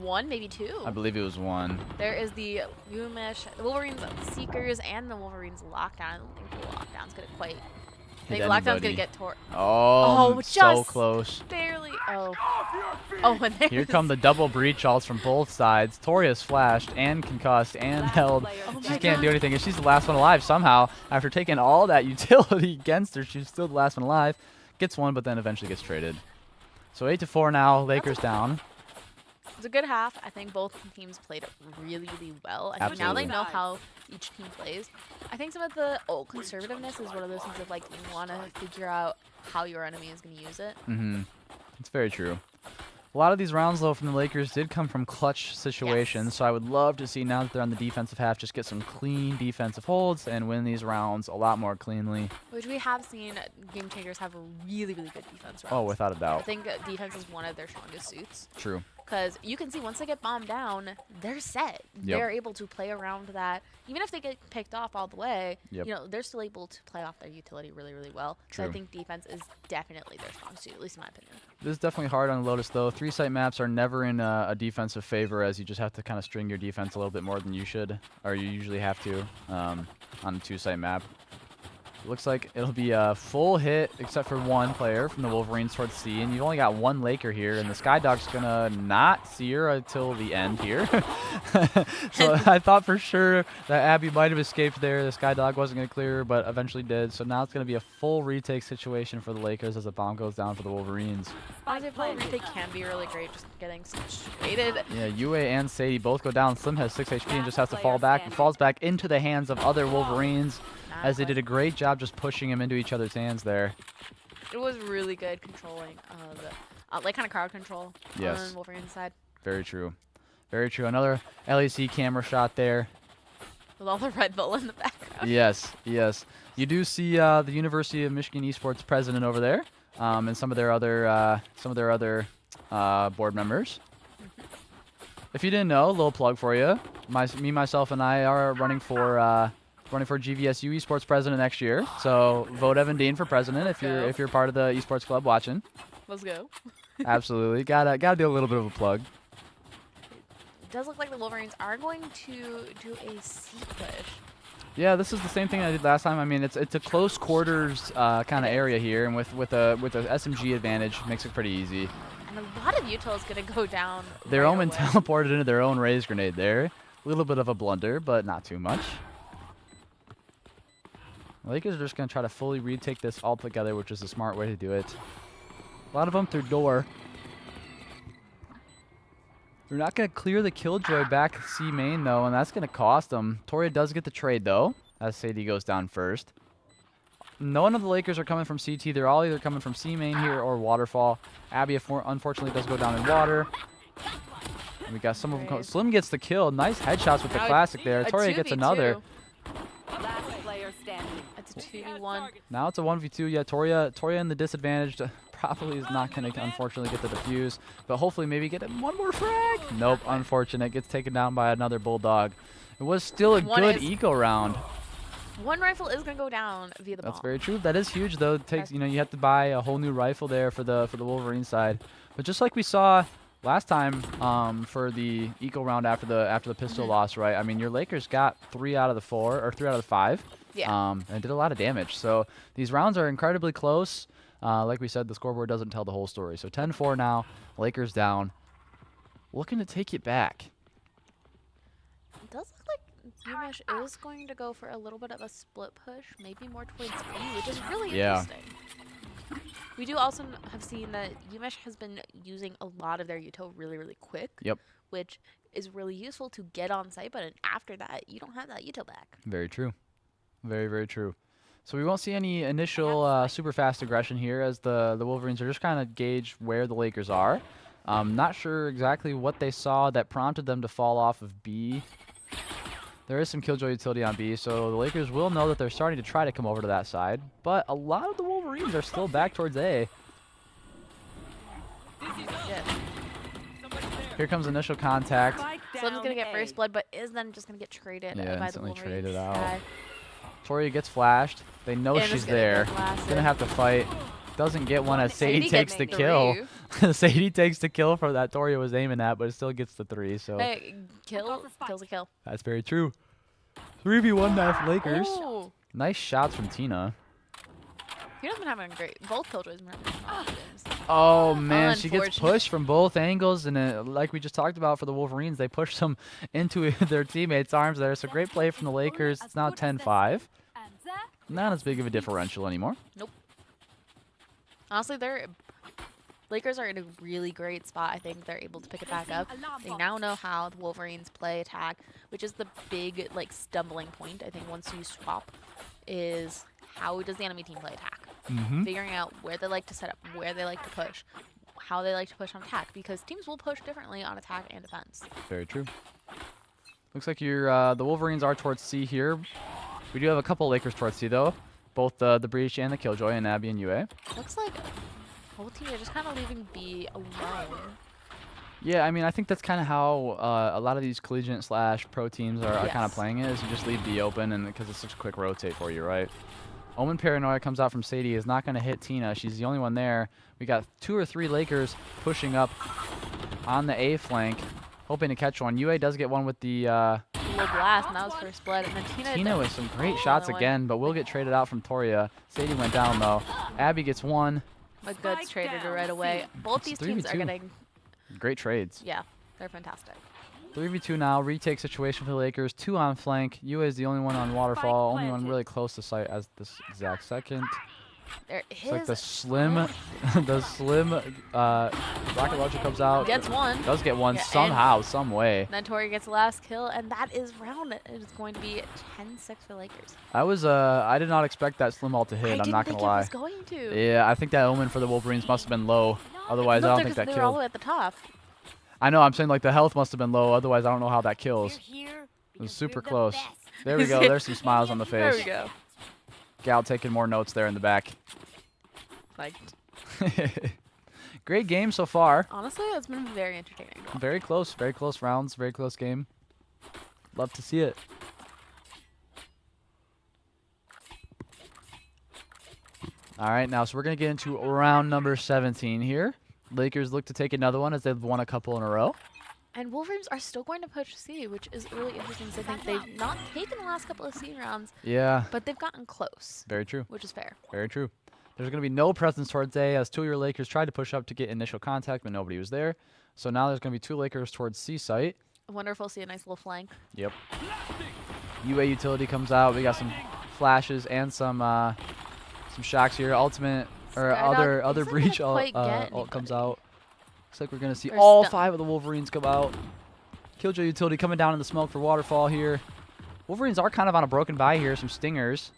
1, maybe 2. I believe it was 1. There is the UMICH, the Wolverines Seekers, and the Wolverines Lockdown. I don't think the Lockdown's gonna quite. I think Hit Lockdown's anybody. gonna get tore. Oh, Oh, so just close. Barely. Oh. Oh, and there's Here come the double breach ults from both sides. Toria's flashed and concussed and held. Oh She my can't do God. anything, and she's the last one alive somehow. After taking all that utility against her, she's still the last one alive. Gets 1, but then eventually gets traded. So 8-4 now. Lakers down. It's a good half. I think both teams played really, really well. I think now they Absolutely. know how each team plays. I think some of the ult conservativeness is one of those things of like you want to figure out how your enemy is going to use it. Mm-hmm. It's very true. A lot of these rounds, though, from the Lakers did come from clutch situations, Yes. so I would love to see, now that they're on the defensive half, just get some clean defensive holds and win these rounds a lot more cleanly. Which we have seen game changers have really, really good defense rounds. Oh, without a I doubt. think defense is one of their strongest suits. True. Because you can see once they get bombed down, they're set. Yep. They're able to play around that. Even if they get picked off all the way, Yep. you know, they're still able to play off their utility really, really well. So I True. think defense is definitely their strong suit, at least in my opinion. This is definitely hard on Lotus, though. 3-site maps are never in a defensive favor, as you just have to kind of string your defense a little bit more than you should, or you usually have to on a 2-site map. Looks like it'll be a full hit, except for 1 player from the Wolverines towards C, and you've only got 1 Laker here, and the Skydog's gonna not see her until the end here. So I thought for sure that Abby might have escaped there. The Skydog wasn't gonna clear her, but eventually did. So now it's gonna be a full retake situation for the Lakers as the bomb goes down for the Wolverines. Honestly, full retake can be really great, just getting situated. Yeah, UA and Sadie both go down. Slim has 6 HP and just has to fall back, and falls back into the hands of other Wolverines. that. as they but did a great job just pushing him into each other's hands there. It was really good controlling like kind of crowd control Yes. on Wolverine's side. Very true. Very true. Another LEC camera shot there. With all the Red Bull in the background. Yes, yes. You do see the University of Michigan Esports president over there, and some of their other board members. If you didn't know, a little plug for you. Me, myself, and I are running for GVSU Esports president next year. So vote Evan Dean for president if you're part of the esports club watching. Let's go. Absolutely, gotta do a little bit of a plug. It does look like the Wolverines are going to do a C push. Yeah, this is the same thing I did last time. I mean, it's a close quarters kind of area here, and with a SMG advantage, makes it pretty easy. And a lot of Utah is going to go down. Their right own away. teleported into their own raise grenade there. A little bit of a blunder, but not too much. Lakers are just going to try to fully retake this all together, which is a smart way to do it. A lot of them through door. They're not going to clear the Killjoy back C main, though, and that's going to cost them. Toria does get the trade, though, as Sadie goes down first. None of the Lakers are coming from CT. They're all either coming from C main here or Waterfall. Abby, unfortunately, does go down in water. And we got some of them. Slim gets the kill. Nice headshots with the classic there. Toria gets another. Last player standing. It's a 2v1. Now it's a 1v2. Yeah, Toria in the disadvantage. Probably is not going to, unfortunately, get the defuse. But hopefully maybe get one more frag. Nope, unfortunate. Gets taken down by another Bulldog. It was still a good eco round. One rifle is going to go down via the bomb. That's very true. That is huge, though. It takes, you have to buy a whole new rifle there for the Wolverine side. But just like we saw last time for the eco round after the pistol loss, right? I mean, your Lakers got 3 out of the 4 or 3 out of the 5. Yeah. And did a lot of damage. So these rounds are incredibly close. Like we said, the scoreboard doesn't tell the whole story. So 10-4 now. Lakers down. Looking to take it back. It does look like UMICH is going to go for a little bit of a split push, maybe more towards B, which is really interesting. We do also have seen that UMICH has been using a lot of their Uto really, really quick. Yep. Which is really useful to get on site, but after that, you don't have that Uto back. Very true. Very, very true. So we won't see any initial super fast aggression here as the Wolverines are just kind of gauge where the Lakers are. Not sure exactly what they saw that prompted them to fall off of B. There is some Killjoy utility on B, so the Lakers will know that they're starting to try to come over to that side. But a lot of the Wolverines are still back towards A. Here comes initial contact. Slim's going to get first blood, but is then just going to get traded by the instantly Wolverines. traded out. Toria gets flashed. They know she's there. Gonna have to fight. Doesn't get one as Sadie takes the kill. Sadie takes the kill from that Toria was aiming at, but it still gets the 3. So Hey, kills a kill. that's very true. 3v1 now for Lakers. Ooh. Nice shots from Tina. Tina's been having a great. Both Killjoys been having a great games. Oh man, she gets Unfortunate. pushed from both angles, and like we just talked about for the Wolverines, they pushed them into their teammates' arms there. So great play from the Lakers. It's now 10-5. Not as big of a differential anymore. Nope. Honestly, Lakers are in a really great spot. I think they're able to pick it back up. They now know how the Wolverines play attack, which is the big stumbling point. I think once you swap, is how does the enemy team play attack? Figuring out where they like to set up, where they like to push, how they like to push on attack, because teams will push differently on attack and defense. Very true. Looks like the Wolverines are towards C here. We do have a couple Lakers towards C though, both the Breach and the Killjoy and Abby and UA. Looks like both teams are just kind of leaving B alone. Yeah, I mean, I think that's kind of how a lot of these collegiate / pro teams are kind of playing it. Is you just leave B open, and because it's such a quick rotate for you, right? Omen Paranoia comes out from Sadie, is not going to hit Tina. She's the only one there. We got 2 or 3 Lakers pushing up on the A flank, hoping to catch one. UA does get one with the Little blast, and that was first blood. And then Tina with some great shots again, but will get traded out from Toria. Sadie went down though. Abby gets one. But Goods traded her right away. Both these teams are 3v2. getting, Great trades. yeah, they're fantastic. 3v2 now. Retake situation for the Lakers. 2 on flank. UA is the only one on waterfall. Only one really close to site as this exact second. There It's like the is slim, the slim rocket launcher comes out. gets one. Does get one Yeah, and somehow, some way. Then Tori gets the last kill, and that is round. It is going to be 10-6 for Lakers. I did not expect that slim ult to hit. I I'm didn't not think gonna lie. it was going to. Yeah, I think that omen for the Wolverines must have been low. Otherwise, I Look, don't think that they were all the killed. way at the top. I know. I'm saying like the health must have been low. Otherwise, I don't know how that kills. It was super close. There we go. There's some smiles on the There face. we go. Gal taking more notes there in the back. Like, Great game so far. honestly, it's been very entertaining. Very close rounds, very close game. Love to see it. All right, now, so we're going to get into round number 17 here. Lakers look to take another one as they've won a couple in a row. And Wolverines are still going to push C, which is really interesting. So I think they've not taken the last couple of C rounds, Yeah, but they've gotten close, very true. which is fair. Very true. There's going to be no presence towards A as two of your Lakers tried to push up to get initial contact, but nobody was there. So now there's going to be two Lakers towards C site. I wonder if we'll see a nice little flank. Yep. UA utility comes out. We got some flashes and some shocks here. Ultimate or Skydog other isn't breach gonna quite get ult comes anybody. out. Looks like we're going to see Or all stun. 5 of the Wolverines come out. Killjoy utility coming down in the smoke for waterfall here. Wolverines are kind of on a broken bye here. Some stingers.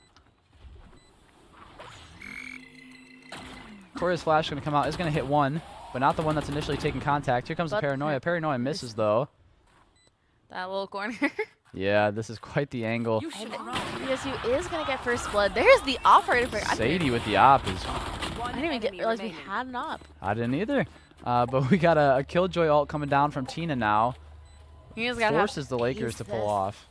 Toria's flash going to come out. Is going to hit one, but not the one that's initially taking contact. Here comes the But Paranoia. Paranoia misses, though. That little corner. Yeah, this is quite the angle. And GVSU is going to get first blood. There's the operator. Sadie with the op is... I didn't even realize we had an op. I didn't either. But we got a Killjoy ult coming down from Tina now. You just gotta Forces the Lakers to pull off.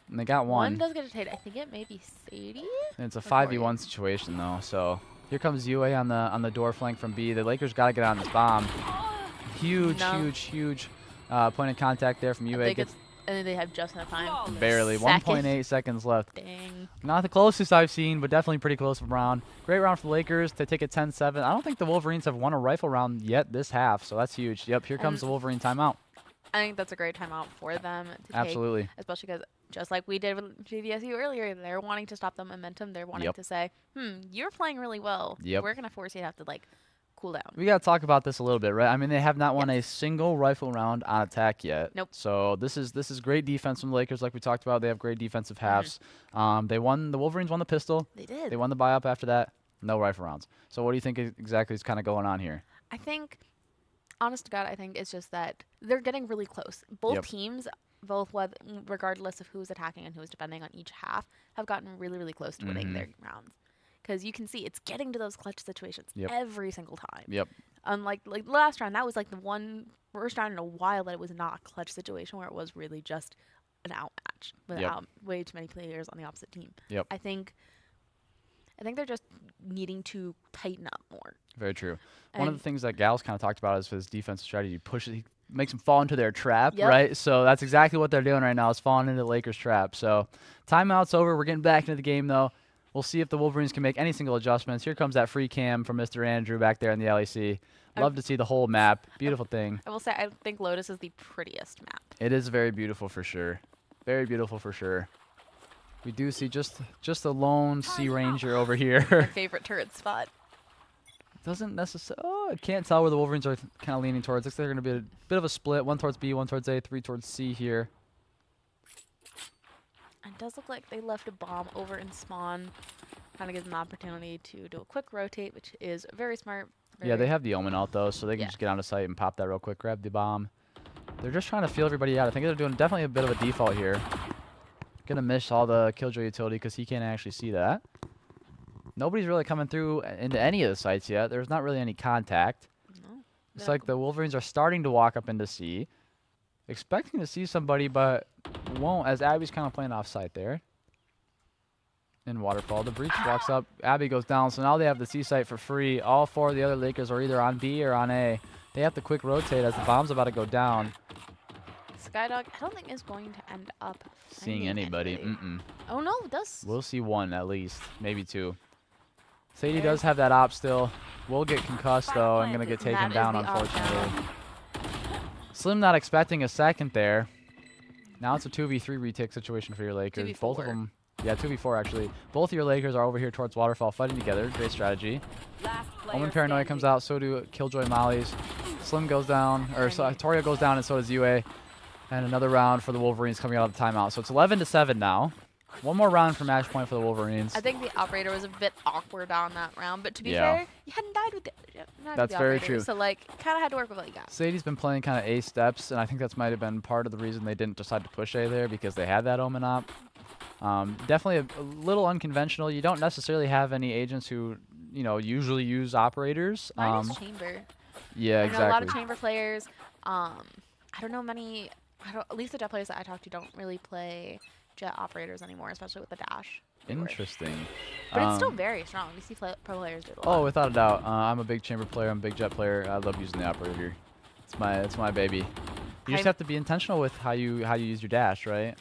And they got One one. does get a trade. I think it may be Sadie. And it's a or Tori. 5v1 situation, though. So here comes UA on the door flank from B. The Lakers got to get on this bomb. Huge, No. huge point of contact there from UA. Gets And then they have just enough time. barely. Second. 1.8 seconds left. Dang. Not the closest I've seen, but definitely pretty close of a round. Great round for the Lakers to take it 10-7. I don't think the Wolverines have won a rifle round yet this half, so that's huge. Yep, here comes And the Wolverine timeout. I think that's a great timeout for them to take. Absolutely. Especially because, just like we did with GVSU earlier, they're wanting to stop the momentum. They're wanting Yep. to say, you're playing really well. Yep. We're going to force you to have to, cool down. We got to talk about this a little bit, right? I mean, they have not won a single rifle round on attack yet. Nope. So this is great defense from the Lakers, like we talked about. They have great defensive halves. The Wolverines won the pistol. They did. They won the buy-up after that. No rifle rounds. So what do you think exactly is kind of going on here? I think, honest to God, I think it's just that they're getting really close. Both Yep. teams, regardless of who's attacking and who's defending on each half, have gotten really, really close to winning their rounds. Because you can see it's getting to those clutch situations Yep. every single time. Yep. Unlike the last round, that was like the first round in a while that it was not a clutch situation where it was really just an outmatch without way too many players on the opposite team. Yep. I think they're just needing to tighten up more. Very true. One of And- the things that Gal's kind of talked about is his defensive strategy. He makes them fall into their trap, Yep. right? So that's exactly what they're doing right now is falling into the Lakers' trap. So timeout's over. We're getting back into the game, though. We'll see if the Wolverines can make any single adjustments. Here comes that free cam from Mr. Andrew back there in the LEC. Love to see the whole map. Beautiful thing. I will say I think Lotus is the prettiest map. It is very beautiful for sure. Very beautiful for sure. We do see just a lone Sea Ranger over My here. favorite turret spot. Doesn't necessarily. Oh, I can't tell where the Wolverines are kind of leaning towards. Looks like they're going to be a bit of a split. One towards B, one towards A, 3 towards C here. It does look like they left a bomb over in spawn. Kind of gives them an opportunity to do a quick rotate, which is very smart. Yeah, they have the Omen out though, so they can Yeah. just get onto site and pop that real quick, grab the bomb. They're just trying to feel everybody out. I think they're doing definitely a bit of a default here. Gonna miss all the Killjoy utility because he can't actually see that. Nobody's really coming through into any of the sites yet. There's not really any contact. No. It's like the Wolverines are starting to walk up into C. Expecting to see somebody, but won't, as Abby's kind of playing off site there. In Waterfall, the breach walks up. Abby goes down, so now they have the C site for free. All 4 of the other Lakers are either on B or on A. They have to quick rotate as the bomb's about to go down. Skydog, I don't think is going to end up Seeing finding anybody. Mm-mm. Oh no, it does. We'll see 1 at least, maybe 2. Sadie does have that op still. Will get concussed though and gonna get That taken is down the op unfortunately. Slim not expecting a second there. Now it's a 2v3 retake situation for your Lakers. Both of 2v4. them Yeah, 2v4 actually. Both of your Lakers are over here towards Waterfall fighting together. Great strategy. Last player Omen Paranoia standing. comes out, so do Killjoy Mollies. Slim goes down, or Toria goes down, and so does UA. And another round for the Wolverines coming out of the timeout. So it's 11-7 now. One more round for match point for the Wolverines. I think the operator was a bit awkward on that round, but to be Yeah. fair, you hadn't died with the, That's very operator, true. So like, kind of had to work with what you got. Sadie's been playing kind of A steps, and I think that's might have been part of the reason they didn't decide to push A there, because they had that Omen op. Definitely a little unconventional. You don't necessarily have any agents who, you know, usually use operators. Mine is chamber. Yeah, I know a lot exactly. of chamber players. I don't know many. At least the jet players that I talk to don't really play jet operators anymore, especially with the dash. Interesting. But it's still very strong. We see pro players do it a lot. Oh, without a doubt. I'm a big chamber player. I'm a big jet player. I love using the operator. It's my baby. You just have to be intentional with how you use your dash, right?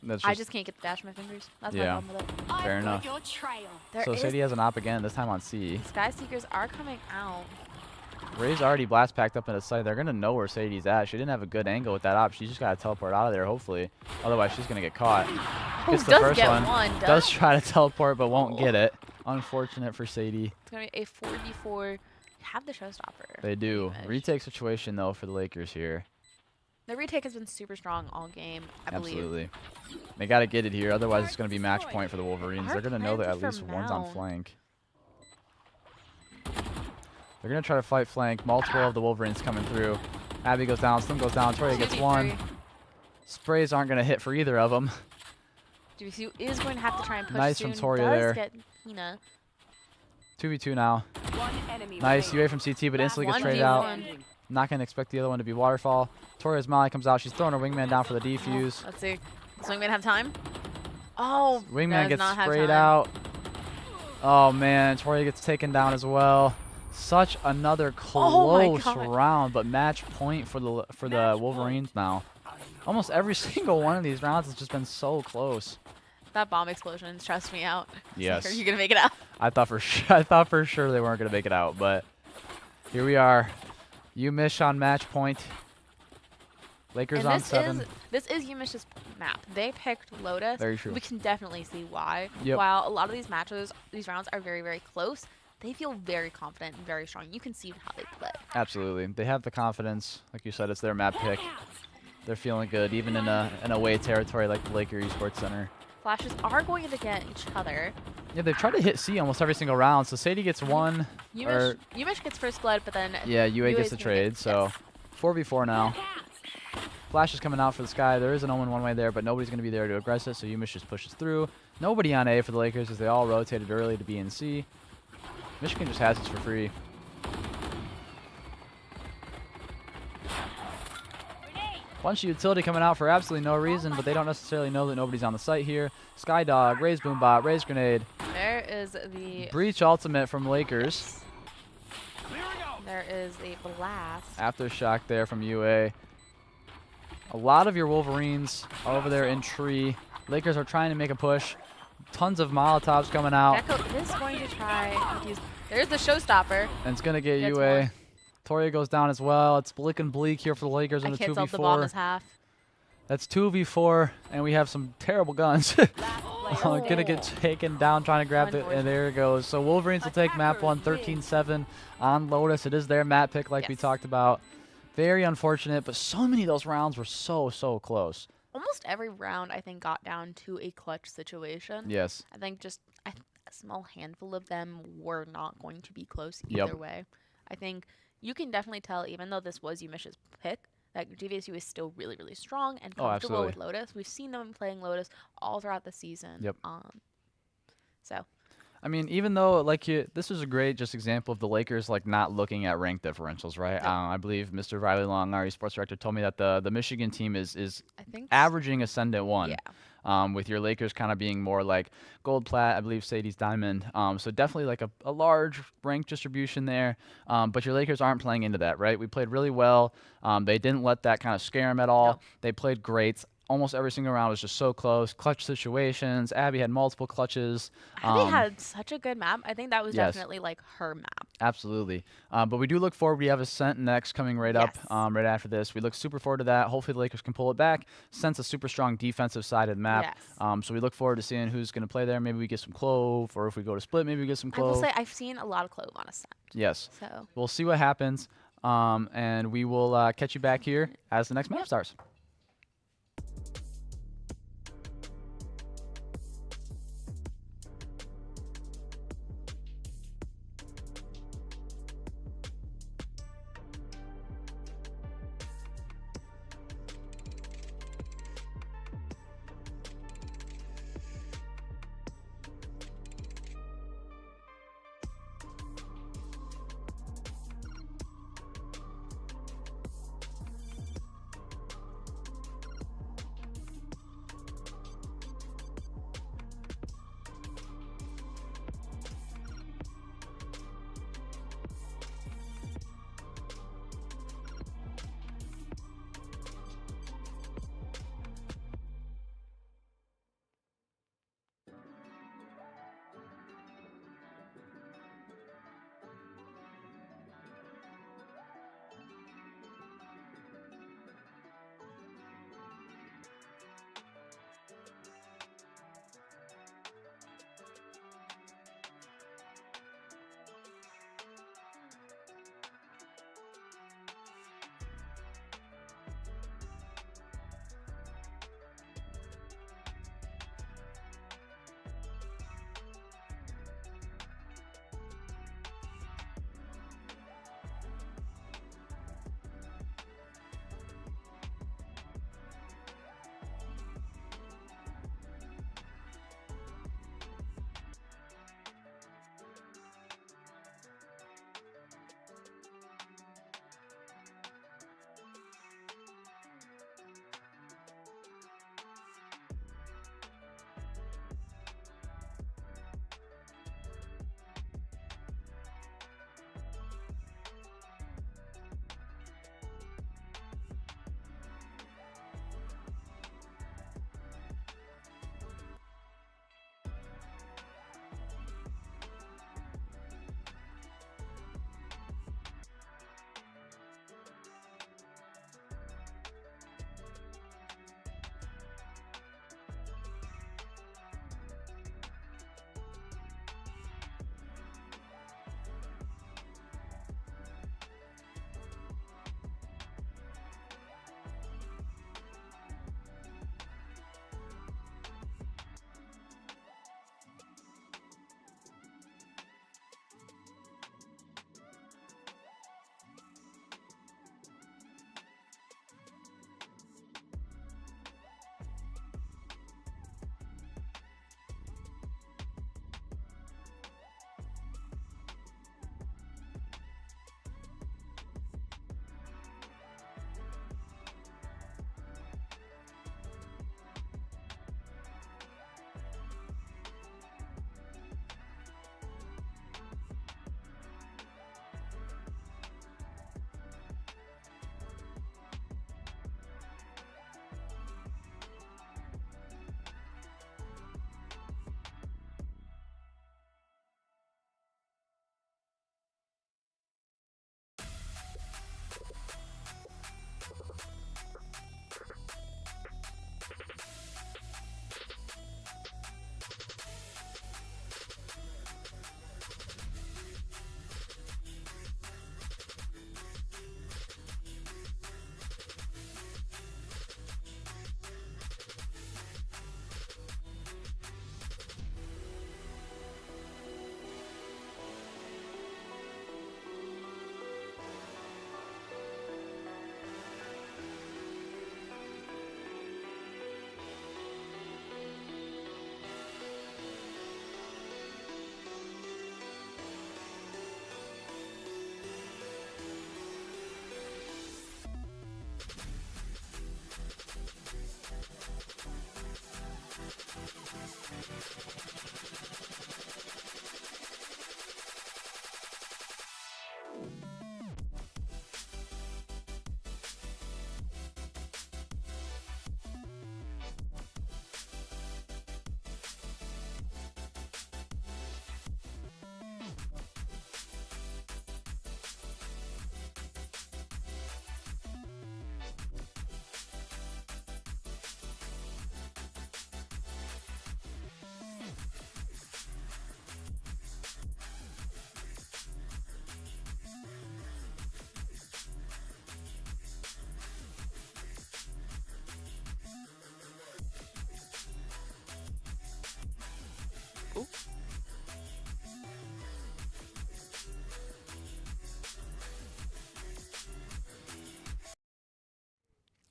That's I just can't get the dash in my fingers. That's my Yeah. problem with it. fair enough. Your trail. There So is- Sadie has an op again, this time on C. Sky Seekers are coming out. Ray's already blast packed up in his sight. They're going to know where Sadie's at. She didn't have a good angle with that op. She just got to teleport out of there, hopefully. Otherwise, she's going to get caught. Oh, Gets the does first get one. one. Does try to teleport, but won't get it. Unfortunate for Sadie. It's going to be a 4v4. Have the showstopper. They do. UMICH. Retake situation, though, for the Lakers here. The retake has been super strong all game, I believe. Absolutely. They got to get it here. Otherwise, it's going to be match point for the Wolverines. They're Arc going to know that at planted least for one's on Mount. flank. They're going to try to fight flank. Multiple of the Wolverines coming through. Abby goes down. Slim goes down. Toria gets 2v3. one. Sprays aren't going to hit for either of them. GVSU is going to have to try and push Nice soon. from Toria Does there. Get Hina. 2v2 now. One enemy Nice. remaining. UA from CT, but instantly gets One traded v out. one. Not going to expect the other one to be Waterfall. Toria's Molly comes out. She's throwing her wingman down for the defuse. Let's see. Does Wingman have time? Oh, Wingman does gets not have sprayed time. out. Oh, man. Toria gets taken down as well. Such another Oh my close God. round, but match point for the Wolverines now. Almost every single one of these rounds has just been so close. That bomb explosion stressed me out. It's like, Yes. are you going to make it out? I thought for sure they weren't going to make it out, but here we are. UMICH on match point. Lakers And on 7. this is UMICH's map. They picked Lotus. Very true. We can definitely see why. Yep. While a lot of these matches, these rounds are very, very close, they feel very confident and very strong. You can see how they play. Absolutely. They have the confidence. Like you said, it's their map pick. They're feeling good, even in a away territory like the Laker Esports Center. Flashes are going to get each other. Yeah, they've tried to hit C almost every single round. So Sadie gets one. UMICH gets first blood, but then Yeah, UA UA's gets the gonna trade. get- So yes. 4v4 now. Flash is coming out for the Sky. There is an Omen one way there, but nobody's going to be there to aggress it. So UMICH just pushes through. Nobody on A for the Lakers as they all rotated early to B and C. Michigan just has this for free. Bunch of utility coming out for absolutely no reason, but they don't necessarily know that nobody's on the site here. Skydog, Raise Boombot, Raise Grenade. there is the Breach Ultimate from Lakers. there is a blast. Aftershock there from UA. A lot of your Wolverines are over there in tree. Lakers are trying to make a push. Tons of Molotovs coming out. Echo is going to try to use. There's the showstopper. And it's going to get Gets UA. one. Toria goes down as well. It's looking bleak here for the Lakers in I a can't tell if the bomb 2v4. is half. That's 2v4, and we have some terrible guns. Gonna get taken down trying to grab it, and there it goes. So Wolverines will take map 1, 13-7 on Lotus. It is their map pick like we Yes. talked about. Very unfortunate, but so many of those rounds were so close. Almost every round, I think, got down to a clutch situation. Yes. I think just a small handful of them were not going to be close Yep. either way. I think you can definitely tell, even though this was UMICH's pick, that GVSU is still really, really strong and Oh, comfortable with absolutely. Lotus. We've seen them playing Lotus all throughout the season. Yep. So I mean, even though this was a great just example of the Lakers like not looking at rank differentials, right? Yep. I believe Mr. Riley Long, our sports director, told me that the Michigan team is I think averaging Ascendant 1. Yeah. With your Lakers kind of being more like gold, plat, I believe Sadie's diamond. So definitely like a large rank distribution there. But your Lakers aren't playing into that, right? We played really well. They didn't let that kind of scare them at all. No. They played great. almost every single round was just so close. Clutch situations. Abby had multiple clutches. Abby had such a good map. I think that was Yes. definitely like her map. Absolutely. But we do look forward. We have Ascent next coming right up right after this. We look super forward to that. Hopefully the Lakers can pull it back. Ascent's a super strong defensive sided map. Yes. So we look forward to seeing who's going to play there. Maybe we get some Clove, or if we go to Split, maybe we get some Clove. I will say I've seen a lot of Clove on Ascent. Yes. So we'll see what happens. And we will catch you back here as the next map starts.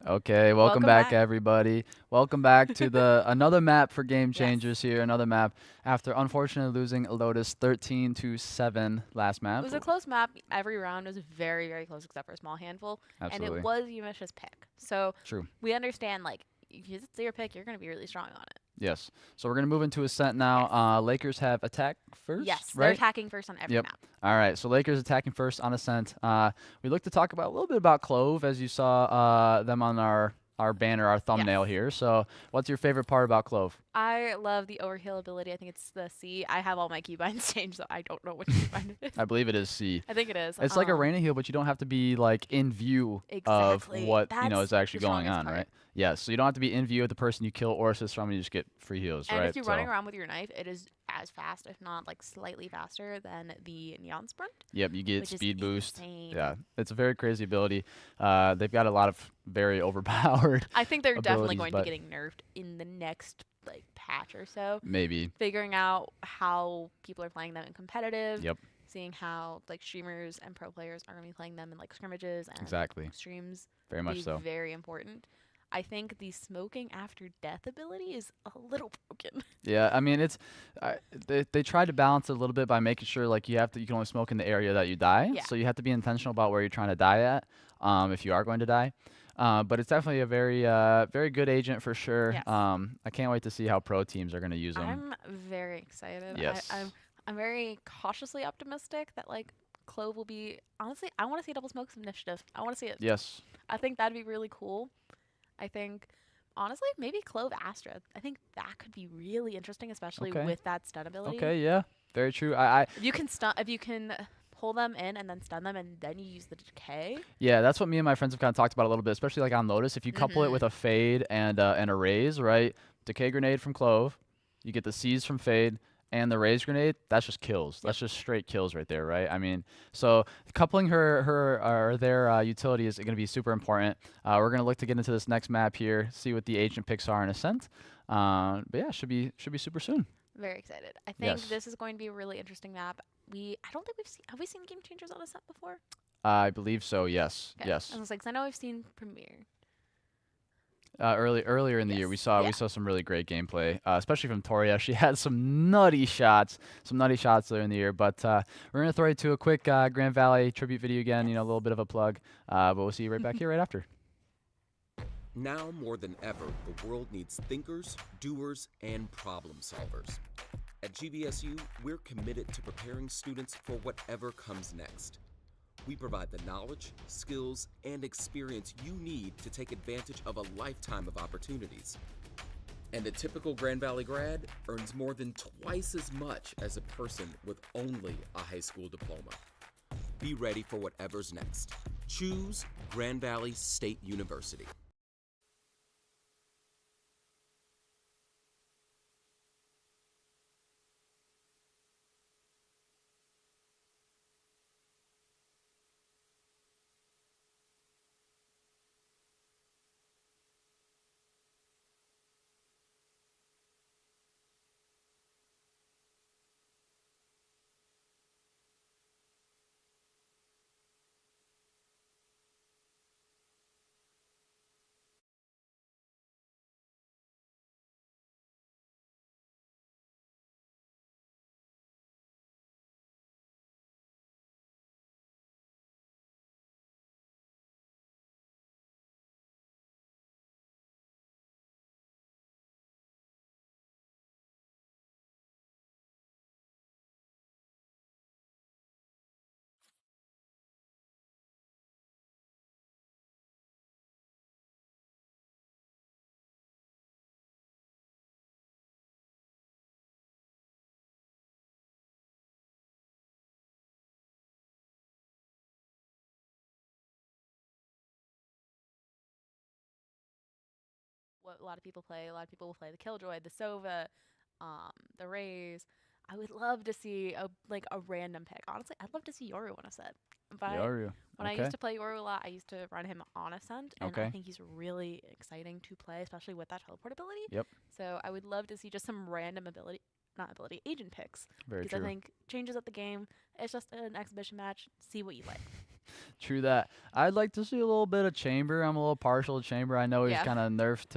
Okay, welcome Welcome back, back. everybody. Welcome back to the another map for Game Yes. Changers here. Another map after unfortunately losing Lotus 13-7 last It map. was a close map. Every round was very, very close except for a small handful. Absolutely. And it was UMICH's pick. So True. we understand, like, if it's your pick, you're going to be really strong on it. Yes. So we're going to move into Ascent now. Lakers have attack first, Yes, right? they're attacking first on every Yep. map. All right. So Lakers attacking first on Ascent. We look to talk about a little bit about Clove, as you saw them on our banner, our thumbnail Yes. here. So what's your favorite part about Clove? I love the overheal ability. I think it's the C. I have all my keybinds changed, so I don't know which keybind it is. I believe it is C. I think it is. It's like a Reina heal, but you don't have to be like in view Exactly. of what That's is actually the going strongest on, part. right? Yeah, so you don't have to be in view of the person you kill or assist from, and you just get free heals, And right? if you're running around with your knife, it is as fast, if not like slightly faster than the Neon Sprint. Yep, you get which is speed boost. insane. Yeah, it's a very crazy ability. They've got a lot of very overpowered. I think they're definitely abilities, going to but be getting nerfed in the next like patch or so. maybe. Figuring out how people are playing them in competitive. Yep. Seeing how like streamers and pro players are going to be playing them in like scrimmages and Exactly. streams. Very will much be so. Very important. I think the smoking after death ability is a little broken. Yeah, I mean they tried to balance it a little bit by making sure like you can only smoke in the area that you die. Yeah. So you have to be intentional about where you're trying to die at, if you are going to die. But it's definitely a very good agent for sure. Yes. I can't wait to see how pro teams are going to use them. I'm very excited. Yes. I'm very cautiously optimistic that like Clove will be honestly. I want to see a double smokes initiative. I want to see it. Yes. I think that'd be really cool. I think honestly maybe Clove Astra. I think that could be really interesting, especially Okay. with that stun ability. Okay. Yeah. Very true. If you can pull them in and then stun them and then you use the decay. Yeah, that's what me and my friends have kind of talked about a little bit, especially like on Lotus. If you couple it with a fade and a raise, right? Decay grenade from Clove, you get the C's from fade, and the raise grenade. That's just kills. That's just straight kills right there, right? I mean, so coupling their utility is going to be super important. We're going to look to get into this next map here, see what the agent picks are in Ascent. But yeah, should be super soon. Very excited. I think Yes. this is going to be a really interesting map. I don't think have we seen Game Changers on Ascent before? I believe so. Yes. Okay. Yes. I was like, 'cause I know I've seen Premiere. Earlier in the year, we Yes. Yeah. saw some really great gameplay, especially from Toria. She had some nutty shots there in the year. But we're gonna throw you to a quick Grand Valley tribute video again. You know, a little bit of a plug. But we'll see you right back here right after. Now more than ever, the world needs thinkers, doers, and problem solvers. At GVSU, we're committed to preparing students for whatever comes next. We provide the knowledge, skills, and experience you need to take advantage of a lifetime of opportunities. And a typical Grand Valley grad earns more than twice as much as a person with only a high school diploma. Be ready for whatever's next. Choose Grand Valley State University. What a lot of people play. A lot of people will play the Killjoy, the Sova, the Raze. I would love to see a random pick. Honestly, I'd love to see Yoru on Ascent. But Yoru. when I Okay. used to play Yoru a lot, I used to run him on Ascent, and I Okay. think he's really exciting to play, especially with that teleport ability. Yep. So I would love to see just some random agent picks. Very Because true. I think changes up the game. It's just an exhibition match. See what you like. True that. I'd like to see a little bit of Chamber. I'm a little partial to Chamber. I know he's Yeah. kind of nerfed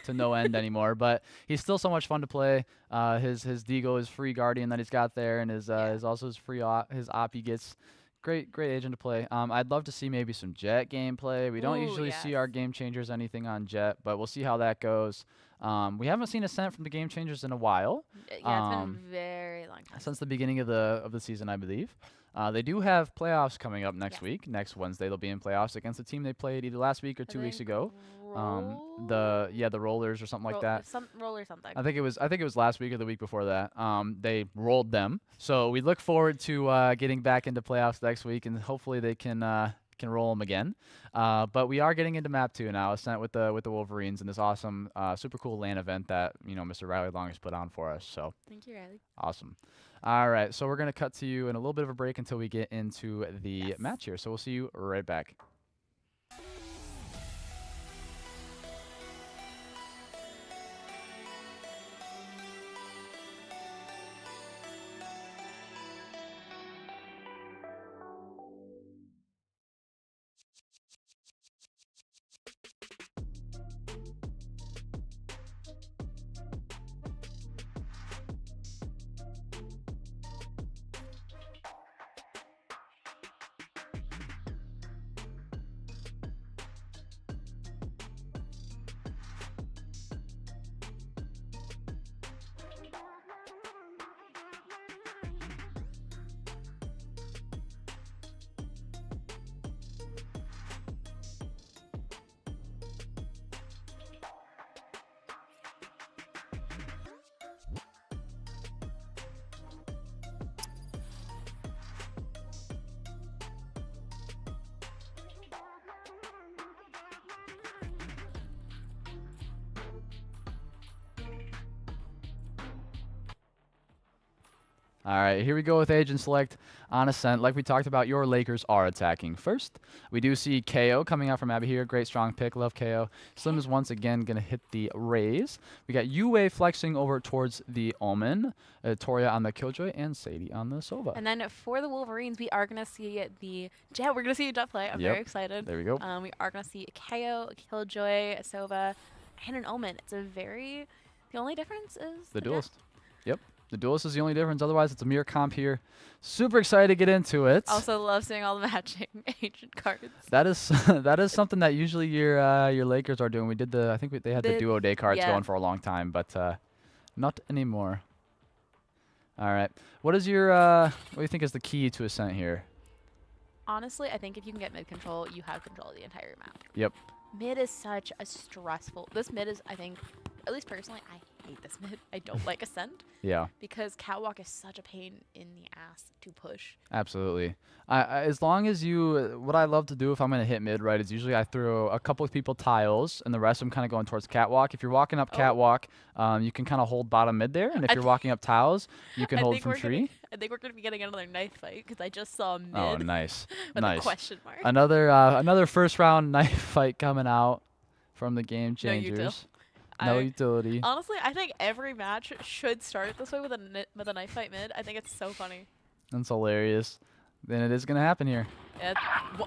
to no end anymore, but he's still so much fun to play. His Deagle, his free Guardian that he's got there, and his also his free his op he gets. Great agent to play. I'd love to see maybe some Jet gameplay. We don't Ooh, usually see yes. our game changers anything on Jet, but we'll see how that goes. We haven't seen Ascent from the game changers in a while. Yeah, it's been a very long time. Since the beginning of the season, I believe. They do have playoffs coming up next Yes. week. Next Wednesday, they'll be in playoffs against a team they played either last week or 2 weeks ago. Roll? The Rollers or something like that. Roll or something. I think it was last week or the week before that. They rolled them. So we look forward to getting back into playoffs next week, and hopefully they can roll them again. But we are getting into map 2 now, Ascent with the Wolverines and this awesome, super cool LAN event that Mr. Riley Long has put on for us. So Thank you, Riley. awesome. All right, so we're gonna cut to you in a little bit of a break until we get into the match here. So we'll see you right back. All right, here we go with Agent Select on Ascent. Like we talked about, your Lakers are attacking first. We do see KO coming out from Abby here. Great strong pick. Love KO. Slim is once again going to hit the Rays. We got UA flexing over towards the Omen. Toria on the Killjoy and Sadie on the Sova. And then for the Wolverines, we are going to see the Jet. We're going to see a Jet play. I'm Yep. very excited. There we go. We are going to see a KO, a Killjoy, a Sova, and an Omen. It's a very... The only difference is The Jet. Duelist. Yep. The Duelist is the only difference. Otherwise, it's a mirror comp here. Super excited to get into it. Also love seeing all the matching agent cards. That is that is something that usually your Lakers are doing. We did I think they had the duo day cards yeah. going for a long time, but not anymore. All right. What is your what do you think is the key to Ascent here? Honestly, I think if you can get mid control, you have control of the entire map. Yep. Mid is such a stressful... This mid is, I think, at least personally, I hate this mid. I don't like Ascent. Yeah. Because Catwalk is such a pain in the ass to push. Absolutely. As long as what I love to do if I'm going to hit mid, right, is usually I throw a couple of people tiles and the rest of them kind of going towards Catwalk. If you're walking up Catwalk, you can kind of hold bottom mid there. And if you're walking up tiles, you can hold from tree. I think we're going to be getting another knife fight because I just saw mid. Oh, nice. with nice. a question mark. Another first round knife fight coming out from the game No changers. No utility. Honestly, I think every match should start this way with a knife fight mid. I think it's so funny. That's hilarious. Then it is gonna happen here.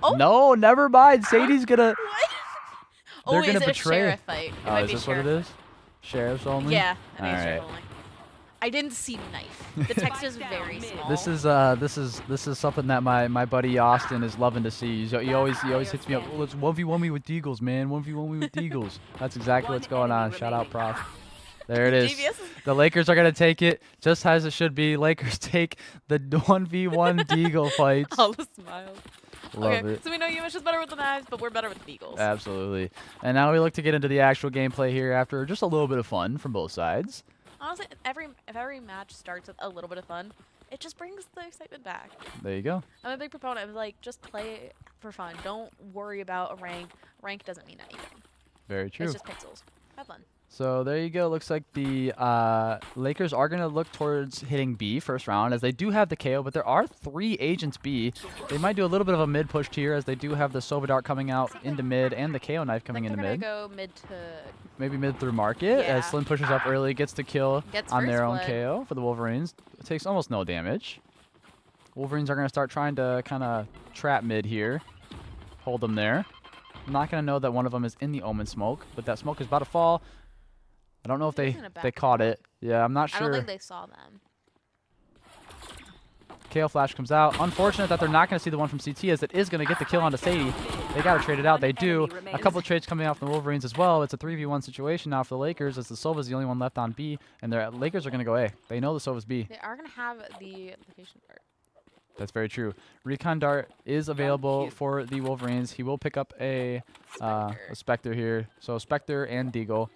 Oh! No, never mind. Sadie's gonna. What? They're is gonna it betray. A sheriff fight? It Oh, might is be this what it is? Sheriffs only. Yeah, I think it's All sheriff right. only. I didn't see knife. The text is very small. This is something that my buddy Austin is loving to see. He always hits me up. Oh, let's 1v1 me with Deagles, man. 1v1 me with Deagles. That's exactly what's going on. Shout out, Prof. There it is. GVS The Lakers are gonna take it just as it should be. Lakers take the 1v1 Deagle fights. All the smiles. Love Okay, it. so we know UMICH is better with the knives, but we're better with the beagles. Absolutely. And now we look to get into the actual gameplay here after just a little bit of fun from both sides. Honestly, if every match starts with a little bit of fun, it just brings the excitement back. There you go. I'm a big proponent of just play for fun. Don't worry about a rank. Rank doesn't mean anything. Very true. It's just pixels. Have fun. So there you go. Looks like the Lakers are going to look towards hitting B first round as they do have the KO, but there are 3 agents B. They might do a little bit of a mid push here as they do have the Sova Dart coming out into mid and the KO knife coming into mid. Go mid to... Maybe mid through market Yeah. as Slim pushes up early, gets the kill Gets on first their own blood. KO for the Wolverines. It takes almost no damage. Wolverines are going to start trying to kind of trap mid here. Hold them there. I'm not going to know that one of them is in the Omen smoke, but that smoke is about to fall. I don't know if they caught it. Yeah, I'm not sure. I don't think they saw them. KO flash comes out. Unfortunate that they're not going to see the one from CT, as it is going to get the kill onto Sadie. They got to trade it out. They do. A couple of trades coming out from the Wolverines as well. It's a 3v1 situation now for the Lakers, as the Sova's the only one left on B, and the Lakers are going to go A. They know the Sova's B. They are going to have the location part. That's very true. Recon Dart is available for the Wolverines. He will pick up a Spectre here. So Spectre and Deagle.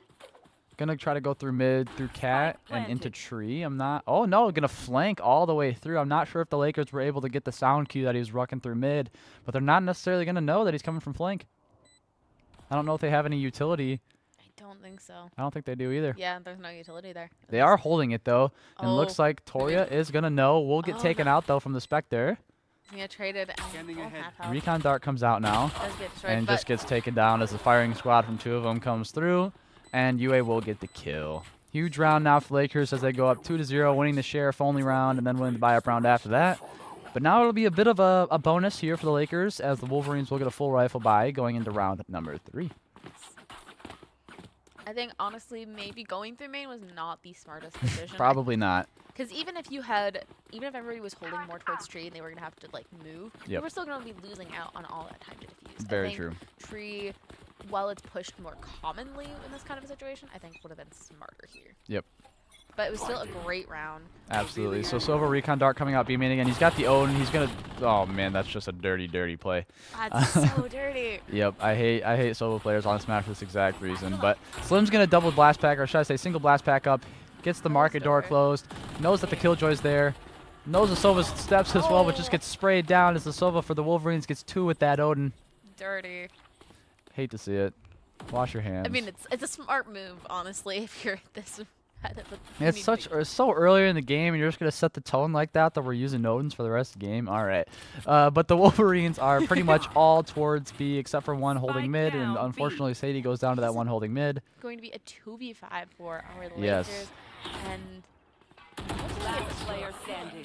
Gonna try to go through mid, through Cat, and into tree. I'm not... Oh, no. Gonna flank all the way through. I'm not sure if the Lakers were able to get the sound cue that he was rucking through mid, but they're not necessarily gonna know that he's coming from flank. I don't know if they have any utility. I don't think so. I don't think they do either. Yeah, there's no utility there. They are holding it, though. And looks like Toria is gonna know. We'll get taken out, though, from the Spectre. He's gonna trade it. Recon Dart comes out now. And just gets taken down as the firing squad from 2 of them comes through. And UA will get the kill. Huge round now for Lakers as they go up 2-0, winning the sheriff only round and then winning the buy-up round after that. But now it'll be a bit of a bonus here for the Lakers, as the Wolverines will get a full rifle buy going into round number 3. I think, honestly, maybe going through main was not the smartest decision. Probably not. Because even if everybody was holding more towards tree and they were going to have to, like, move, you were still going to be losing out on all that time to defuse. Very true. Tree, while it's pushed more commonly in this kind of a situation, I think would have been smarter here. Yep. But it was still a great round. Absolutely. So Sova Recon Dart coming out B main again. He's got the Odin. He's gonna... Oh man, that's just a dirty, dirty play. That's so dirty. Yep. I hate Sova players on this map for this exact reason. But Slim's gonna double blast pack, or should I say single blast pack up. Gets the market door closed. Knows that the Killjoy's there. Knows the Sova steps as well, but just gets sprayed down as the Sova for the Wolverines gets 2 with that Odin. Dirty. Hate to see it. Wash your hands. I mean, it's a smart move, honestly, if you're this. It's so earlier in the game, and you're just gonna set the tone like that we're using Odins for the rest of the game. All right, but the Wolverines are pretty much all towards B, except for one holding mid, and unfortunately Sadie goes down to that one holding mid. Going to be a 2v5 for our Lakers. Yes. And Last player standing.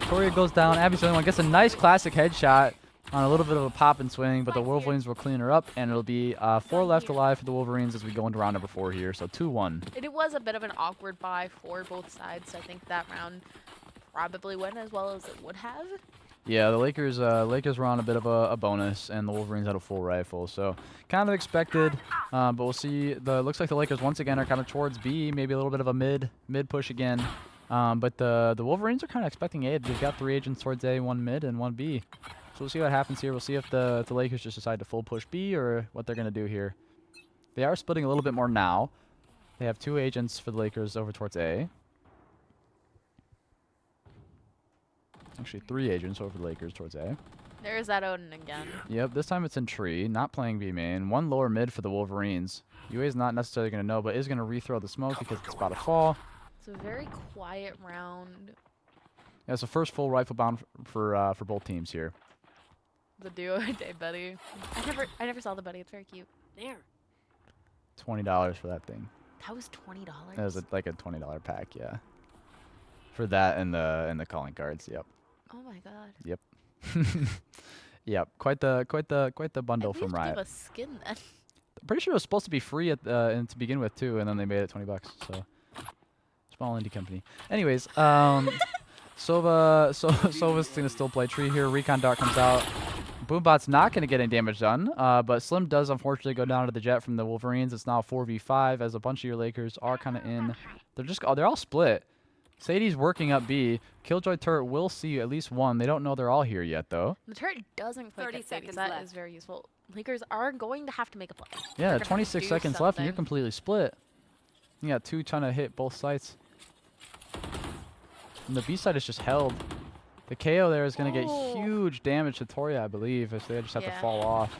Toria goes down. Abby's the only one. Gets a nice classic headshot on a little bit of a pop and swing, but the Wolverines will clean her up, and it'll be 4 left alive for the Wolverines as we go into round number 4 here. So 2-1. It was a bit of an awkward buy for both sides. So I think that round probably went as well as it would have. Yeah, the Lakers were on a bit of a bonus, and the Wolverines had a full rifle, so kind of expected. But we'll see. Looks like the Lakers once again are kind of towards B, maybe a little bit of a mid push again. But the Wolverines are kind of expecting A. They've got 3 agents towards A, 1 mid, and 1 B. So we'll see what happens here. We'll see if the Lakers just decide to full push B or what they're going to do here. They are splitting a little bit more now. They have 2 agents for the Lakers over towards A. Actually, 3 agents over the Lakers towards A. There's that Odin again. Yep, this time it's in tree, not playing B main. 1 lower mid for the Wolverines. UA is not necessarily going to know, but is going to rethrow the smoke because it's about to fall. It's a very quiet round. Yeah, it's the first full rifle bound for both teams here. The duo day buddy. I never saw the buddy. It's very cute. There. $20 for that thing. That was $20. That was like a $20 pack, yeah. For that and the calling cards, yep. Oh my god. Yep. Yep. Quite the bundle from Riot. Give a skin then. I'm pretty sure it was supposed to be free to begin with too, and then they made it $20. So small indie company. Anyways, Sova's gonna still play tree here. Recon Dart comes out. Boombot's not gonna get any damage done, but Slim does unfortunately go down to the jet from the Wolverines. It's now 4v5 as a bunch of your Lakers are kind of in. They're all split. Sadie's working up B. Killjoy turret will see at least 1. They don't know they're all here yet, though. The turret doesn't quite get Sadie, so that is very useful. Lakers are going to have to make a play. Yeah, 26 seconds left, and you're completely split. You got 2 trying to hit both sites. And the B side is just held. The KO there is going to get huge damage to Toria, I believe, as they just have to fall off.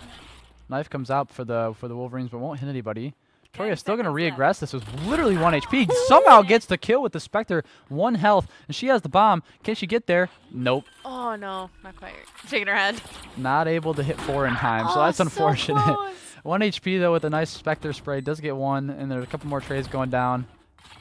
Knife comes out for the Wolverines, but won't hit anybody. Toria's still going to re-aggress this. It was literally 1 HP. Somehow gets the kill with the Spectre. 1 health. And she has the bomb. Can she get there? Nope. Oh, no. Not quite. Shaking her head. Not able to hit 4 in time. So that's unfortunate. So 1 HP, though, with a nice Spectre spray. Does get 1. And there's a couple more trades going down.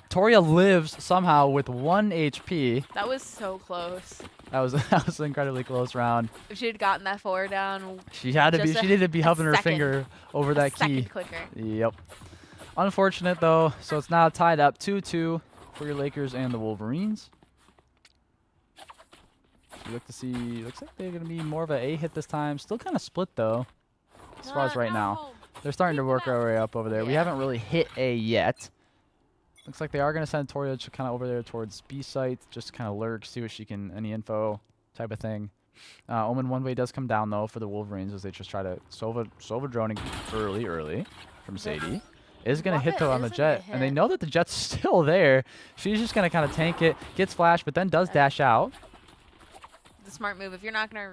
Toria lives somehow with 1 HP. That was so close. That was that was an incredibly close round. If she had gotten that 4 down, She had to be. Just She needed to be a helping her second. finger over a that key. second quicker. Yep. Unfortunate though. So it's now tied up 2-2 for your Lakers and the Wolverines. You look to see. Looks like they're gonna be more of an A hit this time. Still kind of split though, as far as right now. They're starting to work our way up over there. We Yeah. haven't really hit A yet. Looks like they are gonna send Toria kind of over there towards B site, just to kind of lurk, see what she can, any info type of thing. Omen one way does come down though for the Wolverines as they just try to Sova droning early from Sadie. Is gonna hit though on the Isn't Jet, a and they hit. know that the Jet's still there. She's just gonna kind of tank it, gets flash, but then does dash out. The smart move. If you're not gonna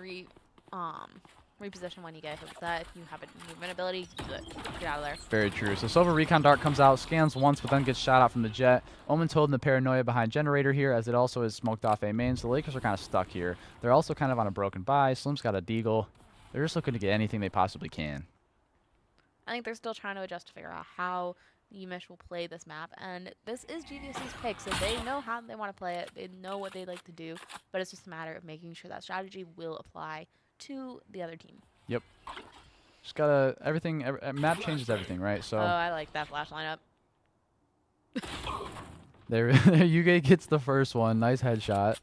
reposition when you get hit with that, if you have a movement ability, do it. Get out of there. Very true. So Sova Recon Dart comes out, scans once, but then gets shot out from the Jet. Omen's holding the Paranoia behind Generator here, as it also is smoked off A main. So the Lakers are kind of stuck here. They're also kind of on a broken buy. Slim's got a Deagle. They're just looking to get anything they possibly can. I think they're still trying to adjust to figure out how UMICH will play this map, and this is GVSU's pick, so they know how they want to play it. They know what they like to do, but it's just a matter of making sure that strategy will apply to the other team. Yep. Just gotta map changes everything, right? So Oh, I like that flash lineup. there, Yuge gets the first one. Nice headshot.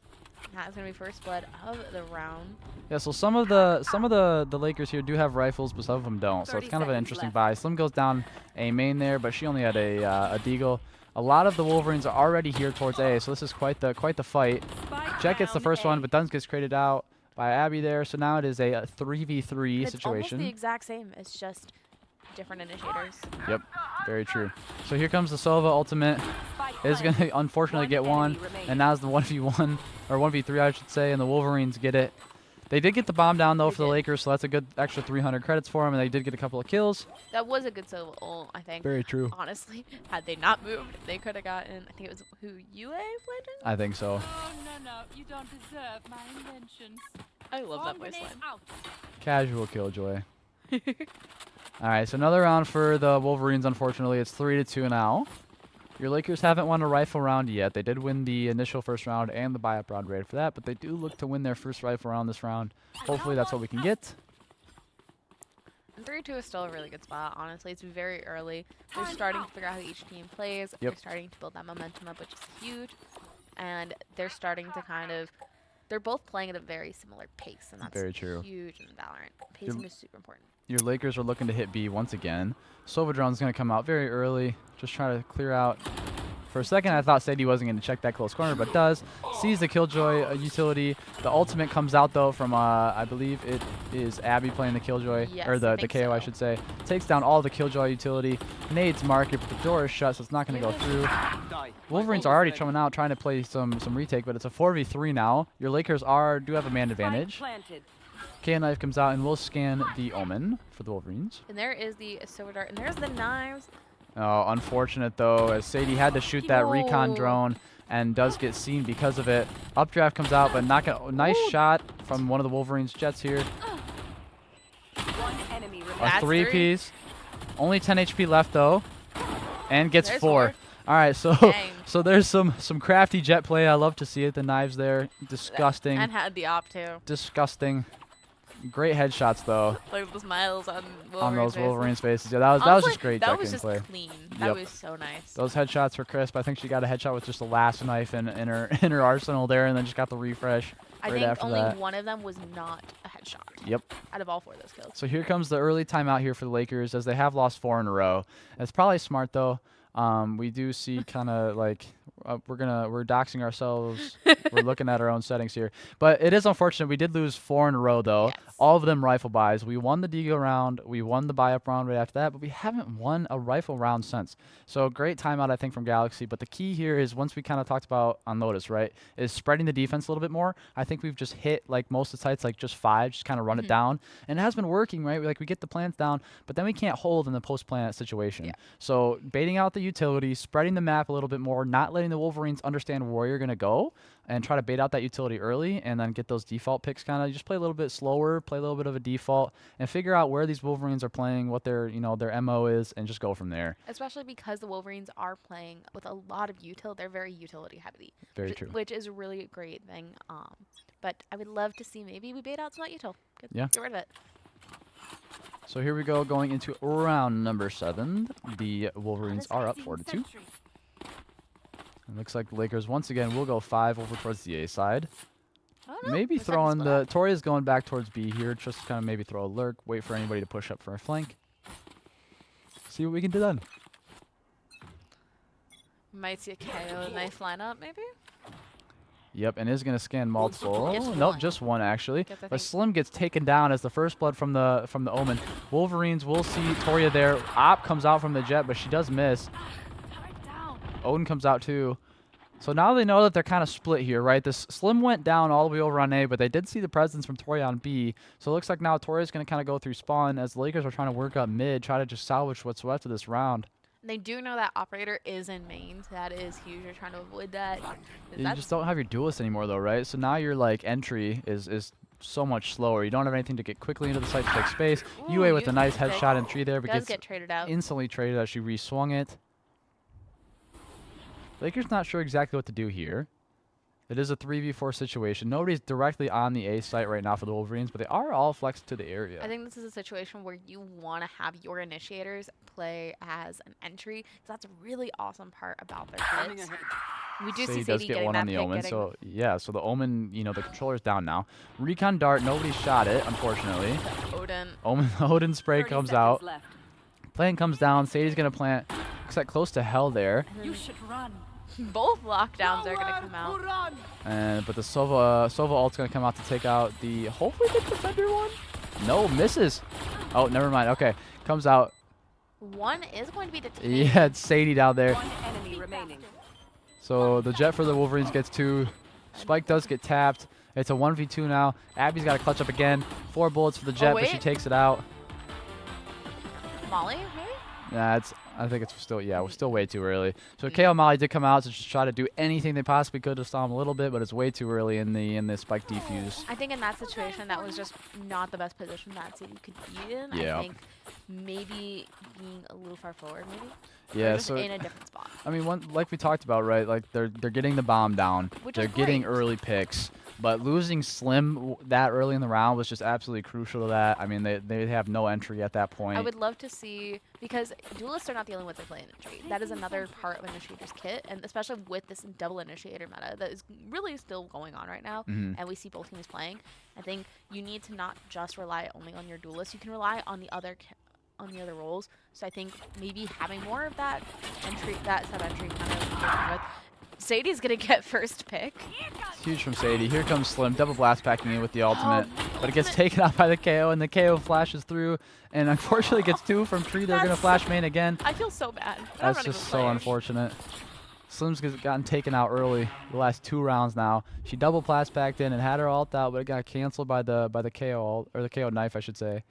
That's gonna be first blood of the round. Yeah, so some of the Lakers here do have rifles, but some of them don't. So it's 30 kind of an seconds interesting left. buy. Slim goes down A main there, but she only had a Deagle. A lot of the Wolverines are already here towards A, so this is quite the fight. Jet gets the first one, but Duns gets traded out by Abby there. So now it is a 3v3 It's almost the situation. exact same. It's just different initiators. Yep, very true. So here comes the Sova ultimate. Is going to unfortunately get one, and now's the 1v1, or 1v3 I should say, and the Wolverines get it. They did get the bomb down though They for the did. Lakers, so that's a good extra 300 credits for them, and they did get a couple of kills. That was a good solo, I think. Very true. Honestly, had they not moved, they could have gotten. I think it was who UA Legend. I think so. Oh, no, you don't deserve my inventions. I love that Bomb grenade wasteland. out. Casual killjoy. All right, so another round for the Wolverines. Unfortunately, it's 3-2 now. Your Lakers haven't won a rifle round yet. They did win the initial first round and the buy-up round right for that, but they do look to win their first rifle round this round. Hopefully that's what we can get. And 3-2 is still a really good spot, honestly. It's very early. They're starting to figure out how each team plays. They're starting to build that momentum up, which is huge. And they're starting to kind of... They're both playing at a very similar pace, and that's Very true. huge in Valorant. Pacing is super important. Your Lakers are looking to hit B once again. Sovadron's going to come out very early, just try to clear out. For a second, I thought Sadie wasn't going to check that close corner, but does. Sees the Killjoy utility. The ultimate comes out, though, from, I believe it is Abby playing the Killjoy, Yes, or I the think KO, I so. should say. Takes down all the Killjoy utility. Nades market, but the door is shut, so it's not going to go through. Wolverines are already coming out, trying to play some retake, but it's a 4v3 now. Your Lakers do have a man advantage. Planted. K-Knife comes out and will scan the Omen for the Wolverines. And there is the Silver Dart, and there's the knives. Oh, unfortunate though, as Sadie had to shoot that recon No. drone and does get seen because of it. Updraft comes out, but not gonna. Nice shot from one of the Wolverines jets here. One enemy A remaining. That's three. three-piece. Only 10 HP left though, and gets There's 4. four. All right, so Dang. so there's some crafty jet play. I love to see it. The knives there, disgusting, And had the op, too. disgusting. Great headshots though Look at the smiles on on those faces. Wolverines faces. Yeah, that was Honestly, just great That jet was just play. clean. That Yep. was so nice. Those headshots were crisp. I think she got a headshot with just the last knife in her arsenal there, and then just got the refresh I right think after only that. one of them was not a headshot Yep. out of all 4 of those kills. So here comes the early timeout here for the Lakers, as they have lost 4 in a row. It's probably smart though. We do see kind of like we're doxing ourselves. We're looking at our own settings here, but it is unfortunate. We did lose 4 in a row though. Yes. All of them rifle buys. We won the Deagle round. We won the buy-up round right after that, but we haven't won a rifle round since. So great timeout, I think, from Galaxy. But the key here is, once we kind of talked about on Lotus, right, is spreading the defense a little bit more. I think we've just hit like most of the sites, like just 5, just kind of run it down, and it has been working, right? We get the plants down, but then we can't hold in the post-plant situation. Yeah. So baiting out the utility, spreading the map a little bit more, not letting the Wolverines understand where you're gonna go, and try to bait out that utility early, and then get those default picks. Kind of just play a little bit slower, play a little bit of a default, and figure out where these Wolverines are playing, what their their MO is, and just go from there. Especially because the Wolverines are playing with a lot of util. They're very utility heavy. Very true. Which is a really great thing But I would love to see maybe we bait out Smart Util. Get rid of it. So here we go, going into round number 7. The Wolverines are up 4-2. It looks like the Lakers once again will go 5 over towards the A side. Maybe throwing the Toria's going back towards B here. Just kind of maybe throw a lurk, wait for anybody to push up for a flank. See what we can do then. Might see a KO knife lineup maybe. Yep, and is going to scan multiple. Just Nope, one. just one actually. Guess I But think- Slim gets taken down as the first blood from the Omen. Wolverines will see Toria there. Op comes out from the jet, but she does miss. Odin comes out too. So now they know that they're kind of split here, right? This Slim went down all the way over on A, but they did see the presence from Toria on B. So it looks like now Toria's going to kind of go through spawn as the Lakers are trying to work up mid, try to just salvage what's left of this round. They do know that operator is in main, so that is huge. They're trying to avoid that. You just don't have your duelist anymore though, right? So now your like entry is so much slower. You don't have anything to get quickly into the site to take space. Ooh, UA with a nice Yuki headshot and tree there, but does gets get traded out. instantly traded as she re-swung it. Lakers not sure exactly what to do here. It is a 3v4 situation. Nobody's directly on the A site right now for the Wolverines, but they are all flexed to the area. I think this is a situation where you want to have your initiators play as an entry. 'Cause that's a really awesome part about their kits. We do So see he does Sadie get getting one that on the pick, Omen. getting- So yeah, so the Omen, you know, the controller's down now. Recon dart, nobody shot it, unfortunately. Odin. Odin spray 30 comes seconds out. left. Plant comes down. Sadie's gonna plant. Looks like close to hell there. You should run. Both lockdowns are going to come out. But the Sova ult's gonna come out to take out the hopefully the defender one. No, misses. Oh, never mind. Okay, comes out. One is going to be the Yeah, it's Sadie down there. One enemy remaining. So the jet for the Wolverines gets 2. Spike does get tapped. It's a 1v2 now. Abby's got to clutch up again. 4 bullets for the jet, but she wait. takes it out. Molly, maybe? Nah, I think it's still, we're still way too early. So KO Molly did come out to just try to do anything they possibly could to stall him a little bit, but it's way too early in the spike defuse. I think in that situation, that was just not the best position that Sadie could be in. Yeah. I think maybe being a little far forward, maybe. Yeah, Or just so in a different spot. I mean, like we talked about, right? Like they're getting the bomb down. Which They're is getting great. early picks. But losing Slim that early in the round was just absolutely crucial to that. I mean, they have no entry at that point. I would love to see, because duelists are not the only ones that play entry. That is another part of Initiator's kit, and especially with this double Initiator meta that is really still going on right now, Mhm. and we see both teams playing. I think you need to not just rely only on your duelist. You can rely on the other roles. So I think maybe having more of that entry, that sub-entry kind of working with. Sadie's gonna get first pick. It's huge from Sadie. Here comes Slim, double blast packing in with the ultimate, but it gets ultimate. taken out by the KO, and the KO flashes through, and unfortunately gets 2 from Tree. They're gonna That's flash main again. I feel so bad. but I'm That's not even just a so player. unfortunate. Slim's gotten taken out early the last 2 rounds now. She double blast packed in and had her ult out, but it got canceled by the KO ult, or the KO knife, I should say.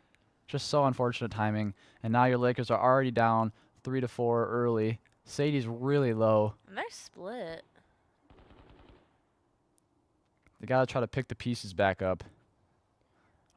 Just so unfortunate timing. And now your Lakers are already down 3-4 early. Sadie's really low. And they're split. They gotta try to pick the pieces back up.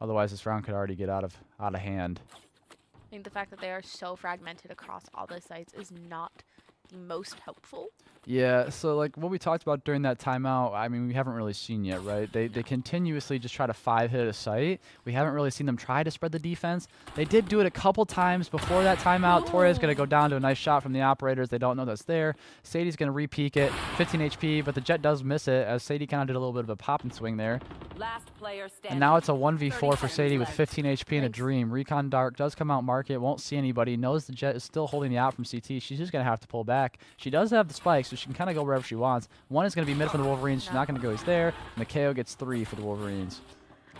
Otherwise, this round could already get out of hand. I think the fact that they are so fragmented across all the sites is not the most helpful. Yeah, so like what we talked about during that timeout, I mean, we haven't really seen yet, right? They continuously just try to 5-hit a site. We haven't really seen them try to spread the defense. They did do it a couple times before that timeout. Toria's going to go down to a nice shot from the operators. They don't know that's there. Sadie's going to re-peek it, 15 HP, but the jet does miss it as Sadie kind of did a little bit of a pop and swing there. Last player standing. And now it's a 1v4 for 30 Sadie with seconds 15 HP and a Nice. dream. Recon Dark does come out market, won't see anybody, knows the jet is still holding the out from CT. She's just going to have to pull back. She does have the spike, so she can kind of go wherever she wants. One is going to be mid for the Wolverines. She's not going to go. He's there. And the KO gets 3 for the Wolverines.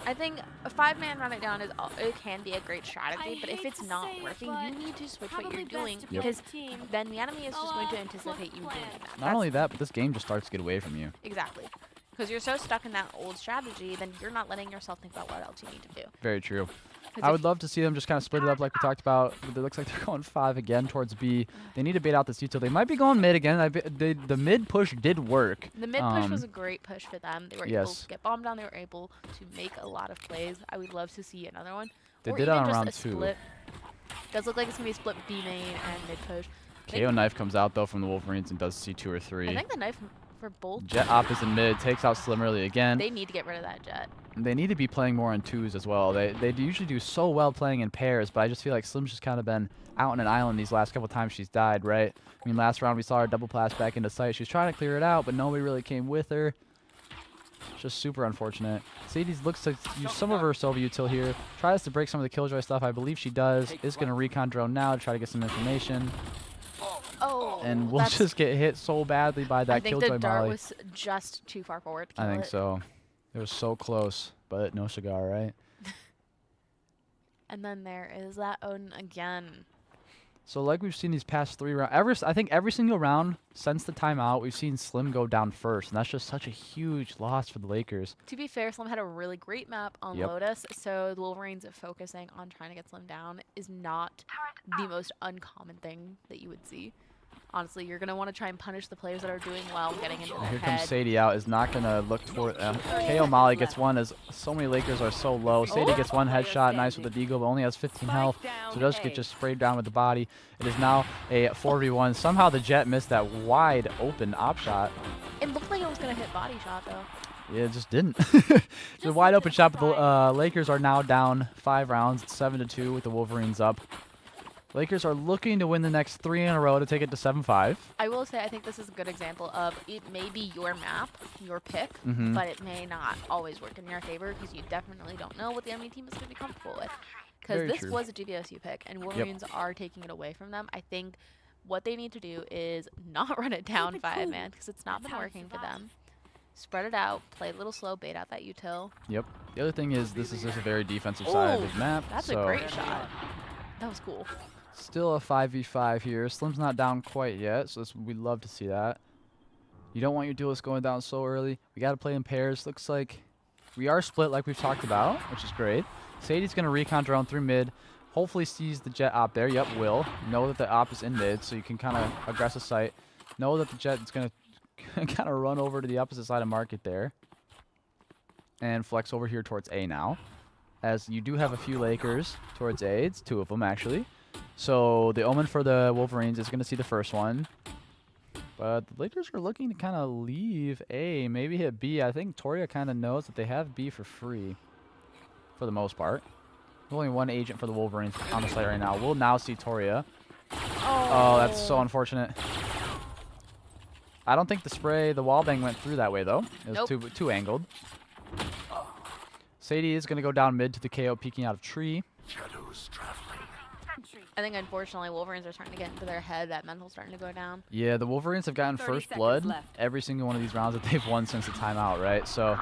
I think a 5-man run it down it can be a great strategy, but if it's not working, you need to switch what you're doing because then the enemy is just going to anticipate you doing that. Not only that, but this game just starts to get away from you. Exactly. Because you're so stuck in that old strategy, then you're not letting yourself think about what else you need to do. Very true. 'Cause I if- would love to see them just kind of split it up like we talked about. But it looks like they're going 5 again towards B. They need to bait out this util. They might be going mid again. The mid push did work. The mid push was a great push for them. They were able yes. to get bombed down. They were able to make a lot of plays. I would love to see another one. They or did even on just round a 2. split. Does look like it's going to be a split B main and mid push. KO knife comes out though from the Wolverines and does C2 or I 3. think the knife for both. Jet op is in mid, takes out Slim early again. They need to get rid of that Jet. They need to be playing more in twos as well. They usually do so well playing in pairs, but I just feel like Slim's just kind of been out on an island these last couple times she's died, right? I mean, last round we saw her double blast back into sight. She was trying to clear it out, but nobody really came with her. It's just super unfortunate. Sadie looks to use some of her Sylvia util here. Tries to break some of the Killjoy stuff. I believe she does. Is going to recon drone now to try to get some information. Oh, And we'll just get hit so badly by that Killjoy I think the dart molly. was just too far forward to kill I think it. so. It was so close, but no cigar, right? And then there is that Odin again. So like we've seen these past 3 rounds, I think every single round since the timeout, we've seen Slim go down first, and that's just such a huge loss for the Lakers. To be fair, Slim had a really great map on Yep. Lotus, so the Wolverines focusing on trying to get Slim down is not the most uncommon thing that you would see. Honestly, you're going to want to try and punish the players that are doing well, getting into their Here head. comes Sadie out, is not going to look toward... KO Molly gets one as so many Lakers are so low. Sadie gets one headshot, nice with the deagle, but only has 15 health, so does get just sprayed down with the body. It is now a 4v1. Somehow the Jet missed that wide open op shot. It looked like it was going to hit body shot, though. Yeah, it just didn't. It's a wide open shot, but the Lakers are now down 5 rounds. It's 7-2 with the Wolverines up. Lakers are looking to win the next 3 in a row to take it to 7-5. I will say I think this is a good example of it may be your map, your pick, Mhm. but it may not always work in your favor because you definitely don't know what the enemy team is going to be comfortable with. Very Because this true. was a GVSU pick, and Wolverines are taking it away from them. I think what they need to do is not run it down by a man because it's not been working for them. Spread it out, play a little slow, bait out that util. Yep. The other thing is this is just a very defensive side of the map. That's so a great shot. That was cool. Still a 5v5 here. Slim's not down quite yet, so we'd love to see that. You don't want your duelist going down so early. We got to play in pairs. Looks like we are split like we've talked about, which is great. Sadie's going to recon drone through mid. Hopefully sees the Jet op there. Yep, will. Know that the op is in mid, so you can kind of aggressive sight. Know that the Jet is going to kind of run over to the opposite side of market there. And flex over here towards A now. As you do have a few Lakers towards A. It's 2 of them, actually. So the omen for the Wolverines is going to see the first one. But the Lakers are looking to kind of leave A, maybe hit B. I think Toria kind of knows that they have B for free for the most part. There's only one agent for the Wolverines on the site right now. We'll now see Toria. Oh, that's so unfortunate. I don't think the wall bang went through that way, though. It was too angled. Sadie is going to go down mid to the KO peeking out of tree. I think, unfortunately, Wolverines are starting to get into their head. That mental's starting to go down. Yeah, the Wolverines have gotten 30 first seconds blood left. every single one of these rounds that they've won since the timeout, right? So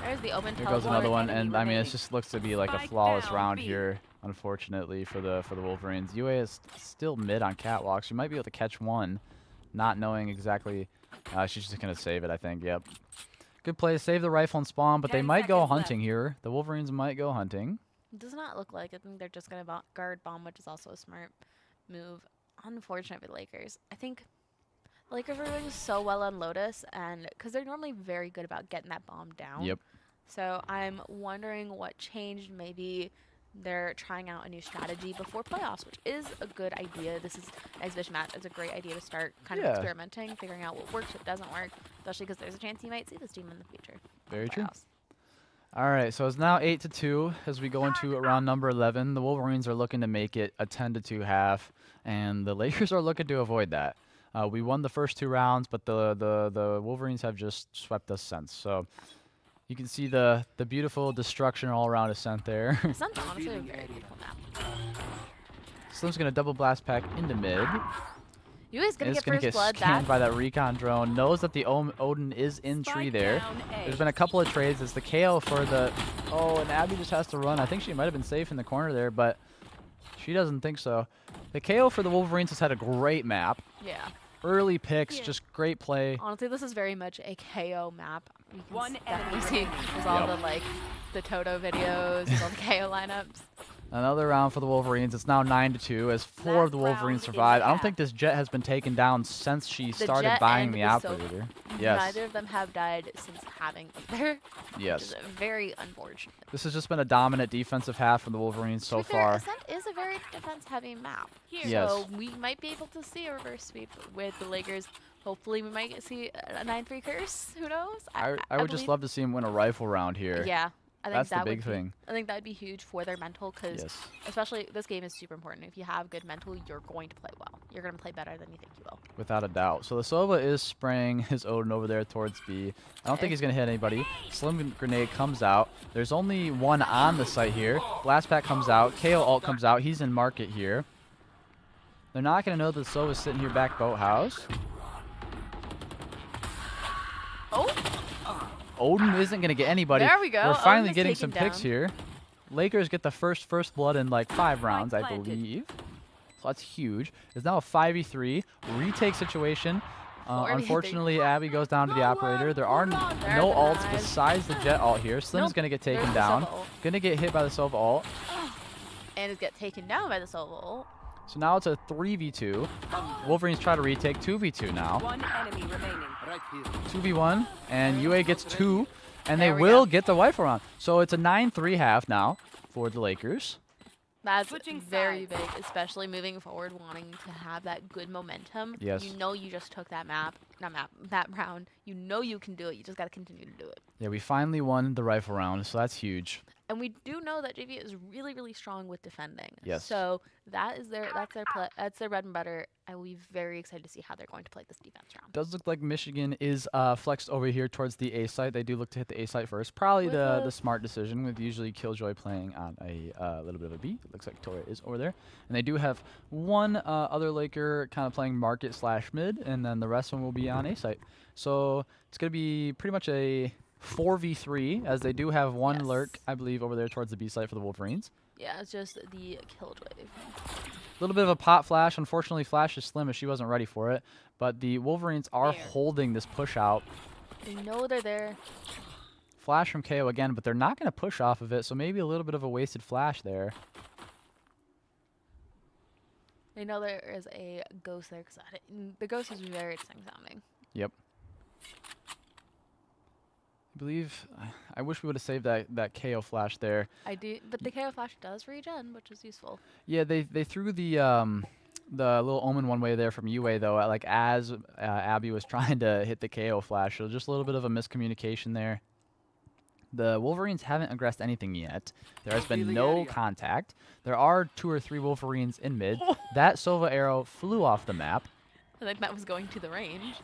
There's the open here goes teleport. another one, enemy and I mean, it remaining. just looks to be like a Spike flawless down, round B. here, unfortunately for the Wolverines. UA is still mid on catwalks. She might be able to catch one, not knowing exactly. She's just gonna save it, I think. Yep. Good play. Save the rifle and spawn, but they 10 might go seconds hunting here. The Wolverines might go hunting. It does not look like it. I think they're just going to guard bomb, which is also a smart move. Unfortunate for the Lakers. I think the Lakers are doing so well on Lotus, and because they're normally very good about getting that bomb down. Yep. So I'm wondering what changed. Maybe they're trying out a new strategy before playoffs, which is a good idea. This is an exhibition match. It's a great idea to start kind of Yeah. experimenting, figuring out what works, what doesn't work, especially because there's a chance you might see this team in the future. Very true. Playoffs. All right, so it's now 8-2 as we go into round number 11. The Wolverines are looking to make it a 10-2 half, and the Lakers are looking to avoid that. We won the first 2 rounds, but the Wolverines have just swept us since. So you can see the beautiful destruction all around Ascent there. Ascent's honestly a very beautiful map. Slim's gonna double blast pack into mid. You guys gonna It's get gonna first get blood. scanned by that recon drone. Knows that the Odin is in tree Spike there. down A. There's been a couple of trades. It's the KO for the... Oh, and Abby just has to run. I think she might have been safe in the corner there, but she doesn't think so. The KO for the Wolverines has had a great map. Yeah. Early picks, just great play. Honestly, this is very much a KO map. You can One definitely enemy see remaining. there's all Yep. the like the Toto videos, there's all the KO lineups. Another round for the Wolverines. It's now 9-2 as 4 of the Last Wolverines round in survive. the I don't half. think this Jet has been taken down since she The started Jet buying and the the operator. Yes. Neither of them have died since having there. Yes. Which is very unfortunate. This has just been a dominant defensive half from the Wolverines so To be fair, far. Ascent is a very defense-heavy map. Yes. So we might be able to see a reverse sweep with the Lakers Hopefully we might see a 9-3 curse. Who knows? I would just love to see him win a rifle round here. Yeah. I think That's the that big would be, thing. I think that would be huge for their mental because Yes. especially this game is super important. If you have good mental, you're going to play well. You're going to play better than you think you will. Without a doubt. So the Sova is spraying his Odin over there towards B. I don't think he's going to hit anybody. Slim Grenade comes out. There's only one on the site here. Blast Pack comes out. KO ult comes out. He's in market here. They're not going to know that the Sova's sitting here back boathouse. Oh, Odin isn't going to get anybody. There we go. We're Odin finally is getting taken some picks down. here. Lakers get the first blood in like 5 rounds, I planted. believe. So that's huge. It's now a 5v3 retake situation. 4v3. Unfortunately, Abby goes down to the operator. There are no ults besides the Jet ult here. Slim's Nope, going to get taken there's the down. Sova ult. Going to get hit by the Sova ult. And is get taken down by the Sova ult. So now it's a 3v2. Wolverines try to retake 2v2 now. One enemy remaining. 2v1, and UA gets 2, and they There we will go. get the rifle round. So it's a 9-3 half now for the Lakers. That's Switching very sides. big, especially moving forward, wanting to have that good momentum. Yes. You know you just took that that round. You know you can do it. You just got to continue to do it. Yeah, we finally won the rifle round, so that's huge. And we do know that JV is really, really strong with defending. Yes. So that's their bread and butter. I will be very excited to see how they're going to play this defense round. Does look like Michigan is flexed over here towards the A site. They do look to hit the A site first. Probably With the a- smart decision, with usually Killjoy playing on a little bit of a B. It looks like Toya is over there. And they do have one other Laker kind of playing market / mid, and then the rest of them will be on A site. So it's going to be pretty much a 4v3, as they do have one Yes. lurk, I believe, over there towards the B site for the Wolverines. Yeah, it's just the Killjoy. A little bit of a pot flash. Unfortunately, Flash is slim as she wasn't ready for it. But the Wolverines are holding this push out. They know they're there. Flash from KO again, but they're not going to push off of it, so maybe a little bit of a wasted flash there. They know there is a ghost there because the ghost is very distinct sounding. Yep. I believe, I wish we would have saved that KO flash there. I do, but the KO flash does regen, which is useful. Yeah, they threw the little omen one way there from UA though, like as Abby was trying to hit the KO flash. So just a little bit of a miscommunication there. The Wolverines haven't aggressed anything yet. There has been no contact. There are 2 or 3 Wolverines in mid. That Sova arrow flew off the map. I think that was going to the range.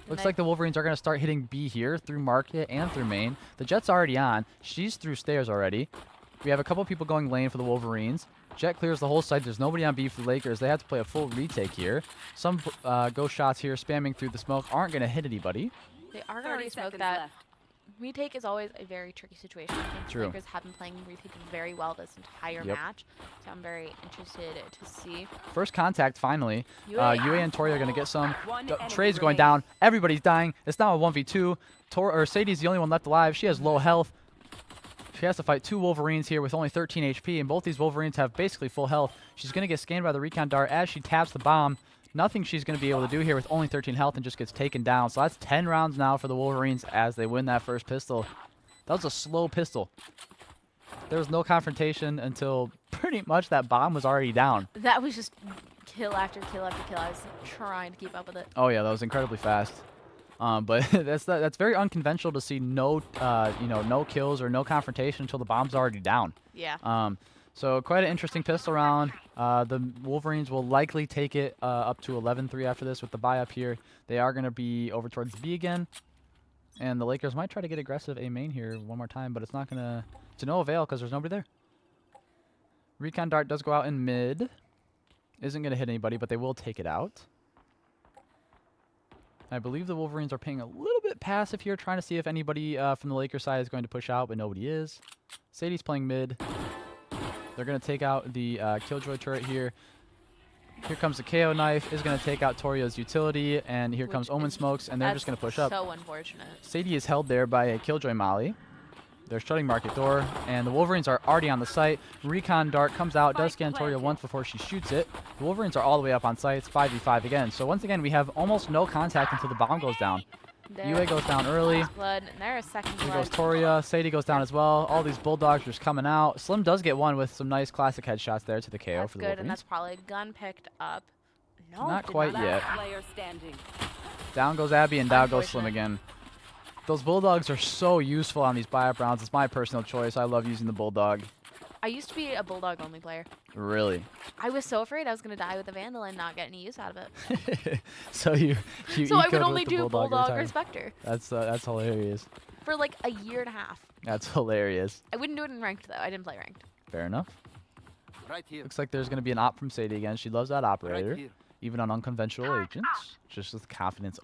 Looks like the Wolverines are going to start hitting B here through market and through main. The Jet's already on. She's through stairs already. We have a couple people going lane for the Wolverines. Jet clears the whole site. There's nobody on B for the Lakers. They have to play a full retake here. Some ghost shots here spamming through the smoke aren't going to hit anybody. They are going to 30 resmoke seconds that. left. Retake is always a very tricky situation. I think True. the Lakers have been playing retake very well this entire Yep. match, so I'm very interested to see. First contact finally. UA and Tori are going to get some. One enemy Trade's going remaining. down. Everybody's dying. It's now a 1v2. Sadie's the only one left alive. She has low health. She has to fight 2 Wolverines here with only 13 HP, and both these Wolverines have basically full health. She's going to get scanned by the recon dart as she taps the bomb. Nothing she's going to be able to do here with only 13 health and just gets taken down. So that's 10 rounds now for the Wolverines as they win that first pistol. That was a slow pistol. There was no confrontation until pretty much that bomb was already down. That was just kill after kill after kill. I was trying to keep up with it. Oh yeah, that was incredibly fast. But that's very unconventional to see no kills or no confrontation until the bomb's already down. Yeah. So quite an interesting pistol round. The Wolverines will likely take it up to 11-3 after this with the buy up here. They are going to be over towards B again. And the Lakers might try to get aggressive A main here one more time, but it's not going to no avail because there's nobody there. Recon dart does go out in mid. Isn't going to hit anybody, but they will take it out. I believe the Wolverines are playing a little bit passive here, trying to see if anybody from the Lakers side is going to push out, but nobody is. Sadie's playing mid. They're going to take out the Killjoy turret here. Here comes the KO knife. Is going to take out Toria's utility, and here comes Omen Smokes, and they're just going to push up. So unfortunate. Sadie is held there by a Killjoy molly. They're shutting market door, and the Wolverines are already on the site. Recon dart comes out, does scan Toria once before she shoots it. The Wolverines are all the way up on site. It's 5v5 again. So once again, we have almost no contact until the bomb goes down. UA goes down early. Blood, and there is second Here blood. goes Toria. Sadie goes down as well. All these Bulldogs are just coming out. Slim does get one with some nice classic headshots there to the KO That's for the good, and Wolverines. that's probably a gun picked up. No, Not did quite not. yet. Last player standing. Down goes Abby, and down goes Slim Unfortunate. again. Those bulldogs are so useful on these buy-up rounds. It's my personal choice. I love using the bulldog. I used to be a bulldog only player. Really. I was so afraid I was gonna die with a vandal and not get any use out of it. So you So I would ecoed only with the do bulldog bulldog every or time. specter That's hilarious. for like a year and a half. That's hilarious. I wouldn't do it in ranked though. I didn't play ranked. Fair enough. Right here. Looks like there's going to be an op from Sadie again. She loves that operator, Right here. even on unconventional agents. Just with confidence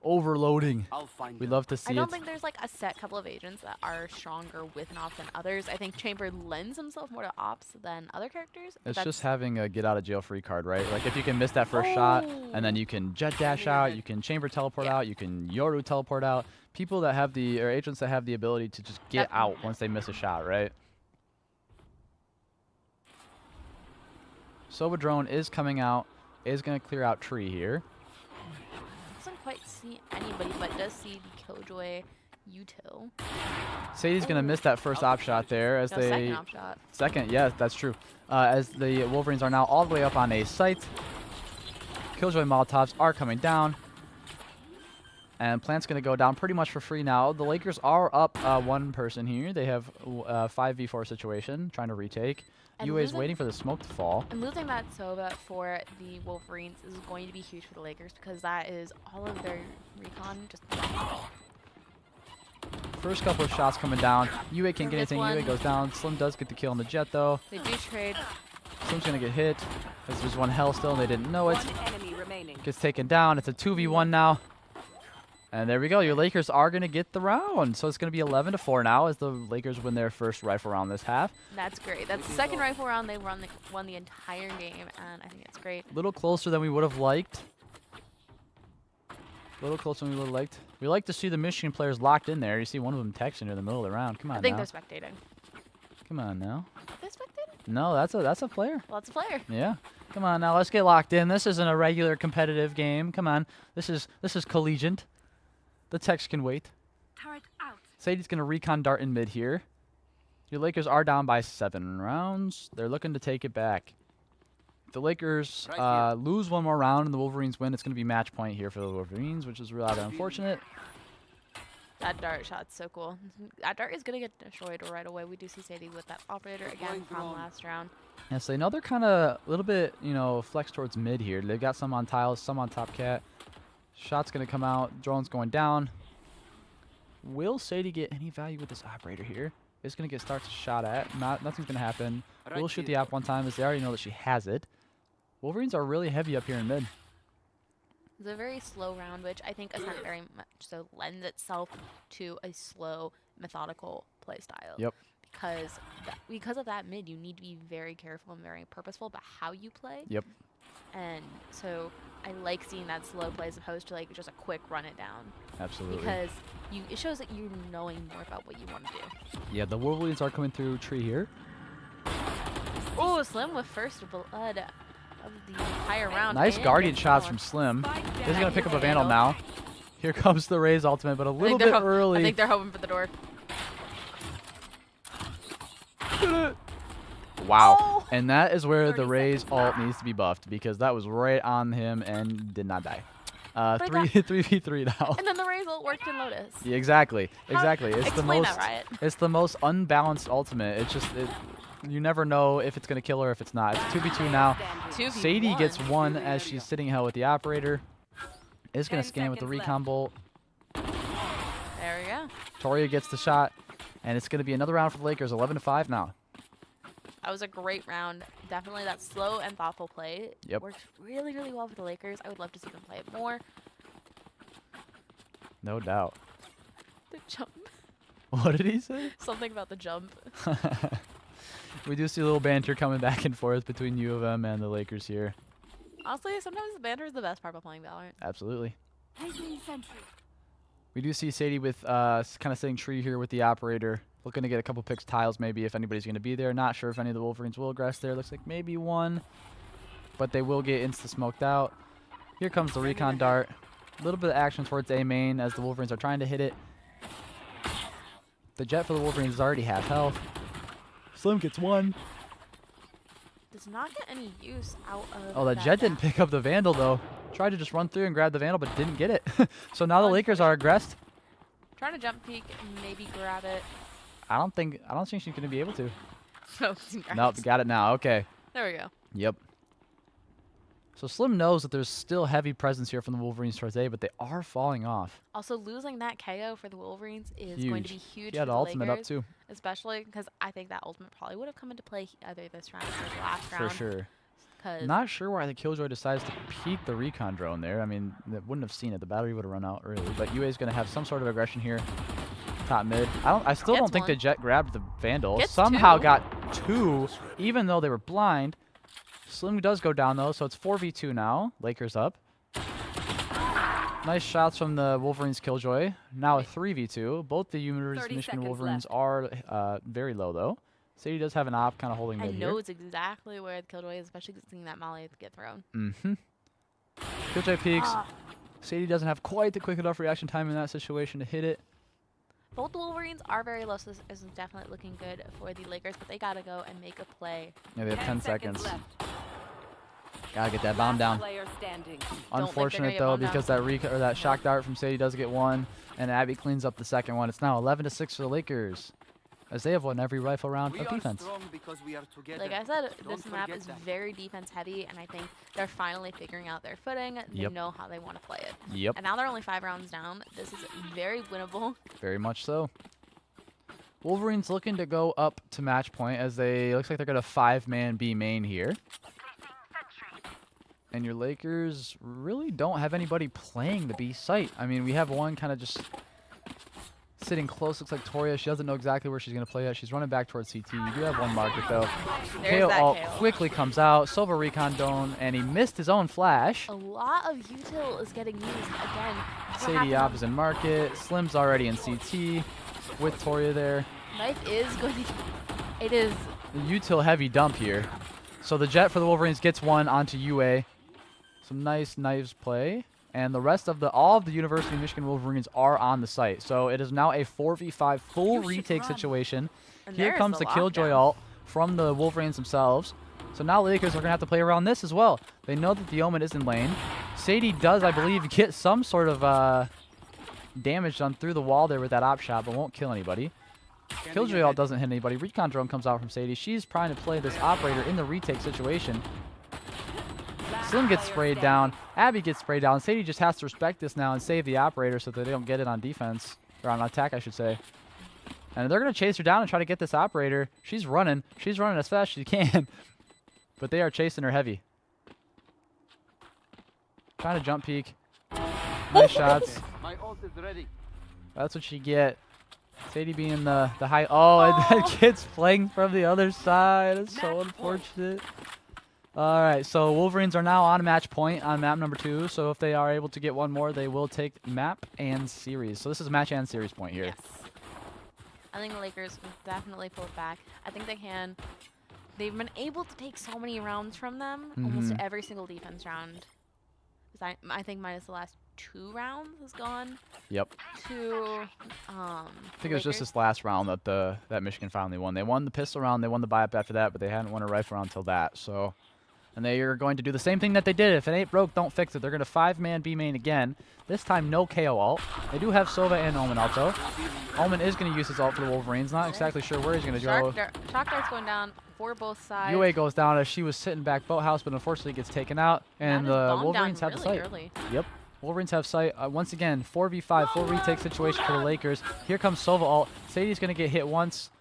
overloading. I'll find We them. love to see I it. don't think there's like a set couple of agents that are stronger with an op than others. I think Chamber lends himself more to ops than other characters. but It's that's- just having a get out of jail free card, right? Like if you can miss that first shot, and then you can jet dash out, you can chamber teleport Yeah. out, you can Yoru teleport out. People that have the, or agents that have the ability to just get That- out once they miss a shot, right? Soba drone is coming out, is going to clear out tree here. doesn't quite see anybody, but does see the Killjoy util. Sadie's going to miss that first op shot there as No, they second op shot. Second, yes, that's true. As the Wolverines are now all the way up on a site. Killjoy Molotovs are coming down. And Plant's going to go down pretty much for free now. The Lakers are up one person here. They have a 5v4 situation, trying to retake. And UA is losing- waiting for the smoke to fall. And losing that Sova for the Wolverines is going to be huge for the Lakers because that is all of their recon just First couple of shots coming down. UA can't get This anything. UA one. goes down. Slim does get the kill on the jet, though. they do trade. Slim's going to get hit. There's just one hell still, and they didn't know it. One enemy remaining. Gets taken down. It's a 2v1 now. And there we go. Your Lakers are going to get the round. So it's going to be 11-4 now as the Lakers win their first rifle round this half. That's great. That's the second rifle round they won the entire game, and I think it's great. A little closer than we would have liked. A little closer than we would have liked. We like to see the Michigan players locked in there. You see one of them texting in the middle of the round. Come on I think now. they're spectating. Come on now. They're spectating? No, that's a player. Lots of player. Yeah. Come on now. Let's get locked in. This isn't a regular competitive game. Come on. This is collegiate. The text can wait. Turret out. Sadie's going to recon dart in mid here. Your Lakers are down by 7 rounds. They're looking to take it back. If the Lakers Right here. lose one more round and the Wolverines win, it's going to be match point here for the Wolverines, which is rather unfortunate. That dart shot's so cool. That dart is going to get destroyed right away. We do see Sadie with that operator again Going from wrong. last round. Yeah, so they know they're kind of a little bit, flex towards mid here. They've got some on tiles, some on top cat. Shot's going to come out. Drone's going down. Will Sadie get any value with this operator here? It's going to get starts shot at. Nothing's going to happen. Right We'll shoot the here. op one time as they already know that she has it. Wolverines are really heavy up here in mid. It's a very slow round, which I think Ascent very much so lends itself to a slow, methodical play style. Yep. Because of that mid, you need to be very careful and very purposeful about how you play. Yep. And so I like seeing that slow play as opposed to like just a quick run it down. Absolutely. Because it shows that you're knowing more about what you want to do. Yeah, the Wolverines are coming through tree here. Oh, Slim with first blood of the entire round. Nice and guardian gets shots going. from Slim. Spike He's down. going to pick up a Vandal. Vandal now. Here comes the Raze ultimate, but a I little think they're bit I early. think they're hoping for the door. Wow. Oh! And that is where the 30 Raze seconds. ult needs to be buffed because that was right on him and did not die. But that- 3v3 now. And then the Raze ult worked in Lotus. Yeah, exactly. How- Exactly. It's the explain most that, Riot. it's the most unbalanced ultimate. It's just you never know if it's going to kill her or if it's not. It's 2v2 now. 2v1. Sadie gets one as she's sitting hell with the operator. Is going to 10 scan with the seconds recon left. bolt. There we go. Toria gets the shot. And it's going to be another round for the Lakers. 11-5 now. That was a great round. Definitely that slow and thoughtful play. Yep. Worked really, really well for the Lakers. I would love to see them play it more. No doubt. The jump. What did he say? Something about the jump. We do see a little banter coming back and forth between U of M and the Lakers here. Honestly, sometimes the banter is the best part of playing Valorant. Absolutely. Placing sentry. We do see Sadie with kind of sitting tree here with the operator. Looking to get a couple picks tiles maybe if anybody's going to be there. Not sure if any of the Wolverines will aggress there. Looks like maybe one. But they will get insta-smoked out. Here comes the recon dart. A little bit of action towards A main as the Wolverines are trying to hit it. The jet for the Wolverines is already half health. Slim gets one. does not get any use out of Oh, that Jet didn't pick up the Vandal, though. Tried to just run through and grab the Vandal, but didn't get it. So now the Lakers are aggressed. Trying to jump peek, maybe grab it. I don't think she's going to be able to. So, Nope, got it now. Okay. there we go. Yep. So Slim knows that there's still heavy presence here from the Wolverines towards A, but they are falling off. Also, losing that KO for the Wolverines is going to be huge Yeah, for the the ultimate Lakers, up too. especially because I think that ultimate probably would have come into play either this round or the last For round. sure. Because Not sure why the Killjoy decides to peek the recon drone there. I mean, they wouldn't have seen it. The battery would have run out early. But UA is going to have some sort of aggression here. Top mid. I still don't think the Jet grabbed the Vandal. Gets Somehow two. got 2, even though they were blind. Slim does go down though, so it's 4v2 now. Lakers up. Nice shots from the Wolverines Killjoy. Now a 3v2. Both the 30 Michigan seconds Wolverines left. are very low though. Sadie does have an op kind of holding I mid know here. it's exactly where the Killjoy is, especially seeing that Molly get thrown. Mm-hmm. Killjoy peeks. Sadie doesn't have quite the quick enough reaction time in that situation to hit it. Both the Wolverines are very low, so this is definitely looking good for the Lakers, but they gotta go and make a play. Yeah, they have 10 seconds. left. Gotta get that bomb down. Player standing. Unfortunate get though, bombed down. because that shock dart from Sadie does get one, and Abby cleans up the second one. It's now 11-6 for the Lakers, as they have won every rifle round of defense. Like I said, this map is very defense heavy, and I think they're finally figuring out their footing. They Yep. know how they want to play it. Yep, And now they're only 5 rounds down. This is very winnable. very much so. Wolverines looking to go up to match point as they looks like they're gonna 5-man B main here. And your Lakers really don't have anybody playing the B site. I mean, we have one kind of just sitting close. Looks like Toria. She doesn't know exactly where she's going to play at. She's running back towards CT. You do have one market, though. There's KO that ult KO. quickly comes out. Silver recon dome, and he missed his own flash. A lot of util is getting used again. What Sadie happened Op is in market. Slim's already in CT with Toria there. Knife is going to... It is... The util heavy dump here. So the Jet for the Wolverines gets one onto UA. Some nice knives play. And the rest of all of the University of Michigan Wolverines are on the site. So it is now a 4v5 full retake situation. And Here there's comes the Killjoy lockdown. ult from the Wolverines themselves. So now Lakers are going to have to play around this as well. They know that the Omen is in lane. Sadie does, I believe, get some sort of damage done through the wall there with that op shot, but won't kill anybody. Killjoy ult doesn't hit anybody. Recon drone comes out from Sadie. She's trying to play this operator in the retake situation. Slim gets sprayed down. Abby gets sprayed down. Sadie just has to respect this now and save the operator so that they don't get it on defense. Or on attack, I should say. And they're going to chase her down and try to get this operator. She's running. She's running as fast as she can. But they are chasing her heavy. Trying to jump peek. Nice shots. My ult is ready. That's what you get. Sadie being the high. Oh, and that kid's playing from the other side. It's so unfortunate. All right, so Wolverines are now on match point on map number 2. So if they are able to get one more, they will take map and series. So this is match and series point here. Yes. I think the Lakers will definitely pull it back. I think they can. They've been able to take so many rounds from them, almost Mhm. every single defense round. 'Cause I think minus the last 2 rounds has gone Yep. to I think it was just this last round that that Michigan finally won. They won the pistol round, they won the buy-up after that, but they hadn't won a rifle round until that. So, and they are going to do the same thing that they did. If it ain't broke, don't fix it. They're going to 5-man B main again. This time, no KO ult. They do have Sova and Omen ult though. Omen is going to use his ult for the Wolverines. Not exactly sure where he's going to go. Shock dart's going down for both sides. UA goes down as she was sitting back boathouse, but unfortunately gets taken out. And That is the bombed Wolverines down have the really site. early. Yep. Wolverines have sight. Once again, 4v5, full retake situation for the Lakers. Here comes Sova ult. Sadie's going to get hit once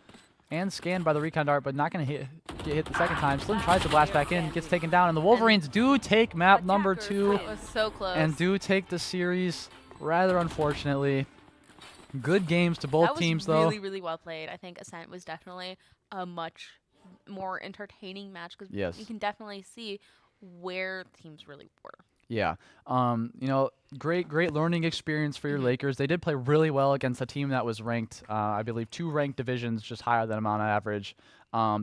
and scanned by the recon dart, but not going to get hit the second time. Slim tries to blast back in, gets taken down, and the Wolverines do take map number 2 It was so close. and do take the series, rather unfortunately. Good games to both that was teams, though. really, really well played. I think Ascent was definitely a much more entertaining match because Yes. you can definitely see where teams really were. Yeah. You know, great learning experience for your Lakers. They did play really well against a team that was ranked, I believe, 2 ranked divisions, just higher than them on average.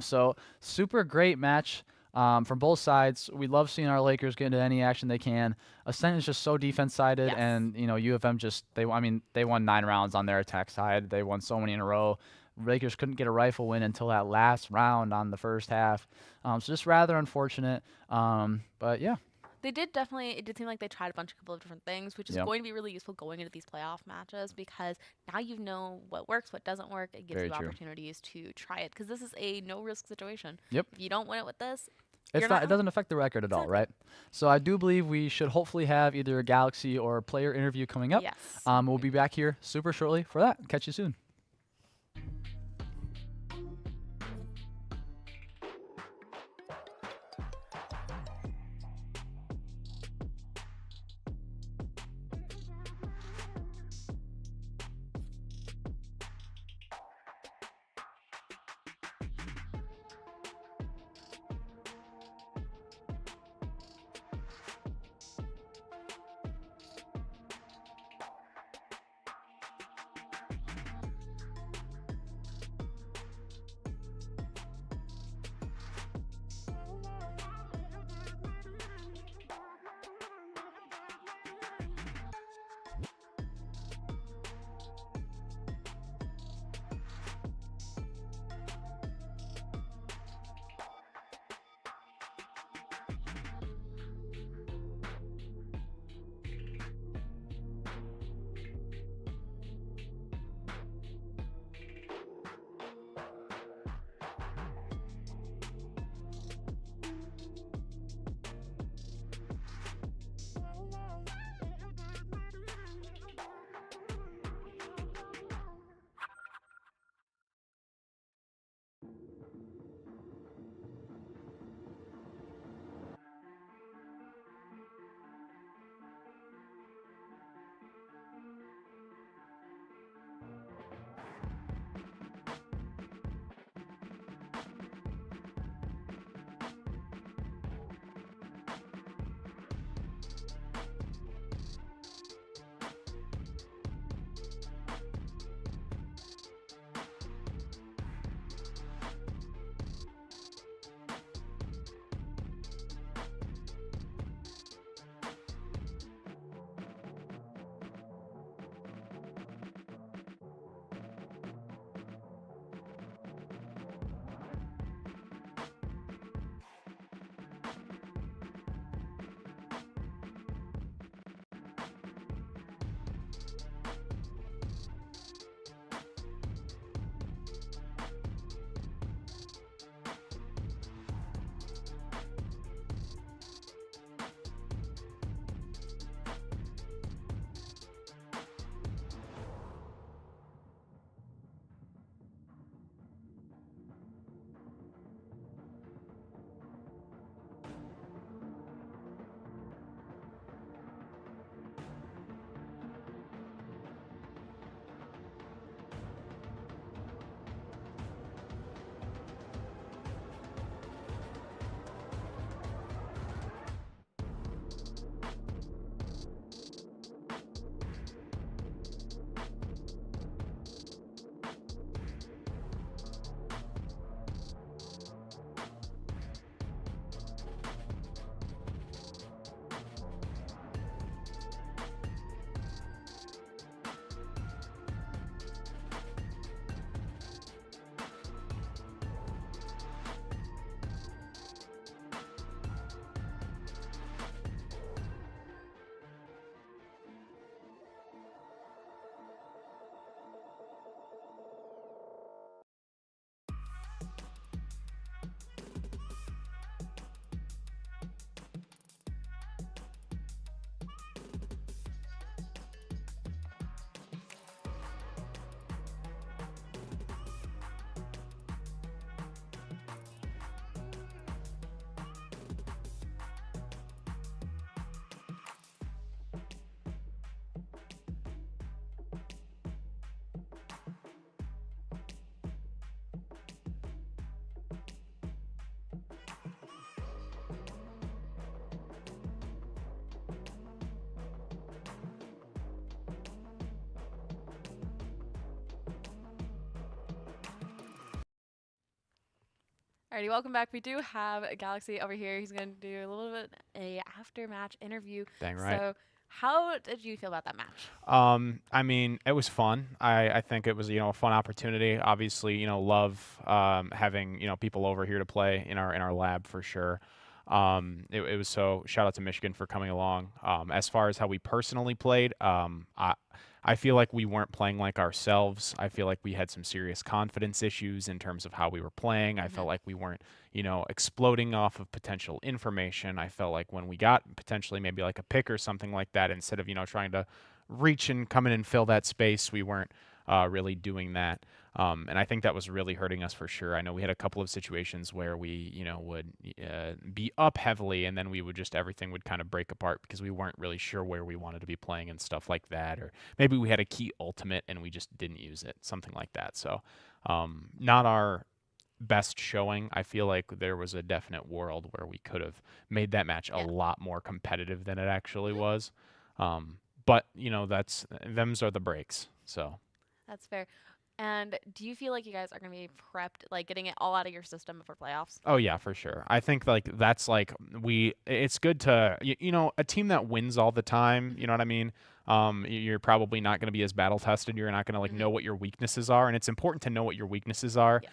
So super great match from both sides. We love seeing our Lakers get into any action they can. Ascent is just so defense-sided, Yes. and, you know, U of M just, they won 9 rounds on their attack side. They won so many in a row. Lakers couldn't get a rifle win until that last round on the first half. So just rather unfortunate. But yeah. They did it did seem like they tried a couple of different things, which is going to be really useful going into these playoff matches because now you know what works, what doesn't work. It gives you opportunities to try it because this is a no-risk situation. Yep. If you don't win it with this, it doesn't affect the record at all, right? So I do believe we should hopefully have either a Galaxy or a player interview coming up. Yes. We'll be back here super shortly for that. Catch you soon. Alrighty, welcome back. We do have Galaxy over here. He's going to do a little bit a after match interview. Dang right. So How did you feel about that match? I mean, it was fun. I think it was, a fun opportunity. Obviously, love having, people over here to play in our lab for sure. It was so shout out to Michigan for coming along. As far as how we personally played, I feel like we weren't playing like ourselves. I feel like we had some serious confidence issues in terms of how we were playing. I felt like we weren't, exploding off of potential information. I felt like when we got potentially maybe like a pick or something like that, instead of, trying to reach and come in and fill that space, we weren't really doing that. And I think that was really hurting us for sure. I know we had a couple of situations where we, would be up heavily and then we would everything would kind of break apart because we weren't really sure where we wanted to be playing and stuff like that. Or maybe we had a key ultimate and we just didn't use it, something like that. So not our best showing. I feel like there was a definite world where we could have made that match a lot more competitive than it actually was. But, them's are the breaks. So That's fair. And do you feel like you guys are going to be prepped, like getting it all out of your system before playoffs? Oh yeah, for sure. I think like that's like it's good to a team that wins all the time, you know what I mean? You're probably not going to be as battle tested. You're not going to like know what your weaknesses are, and it's important to know what your weaknesses are. Yes.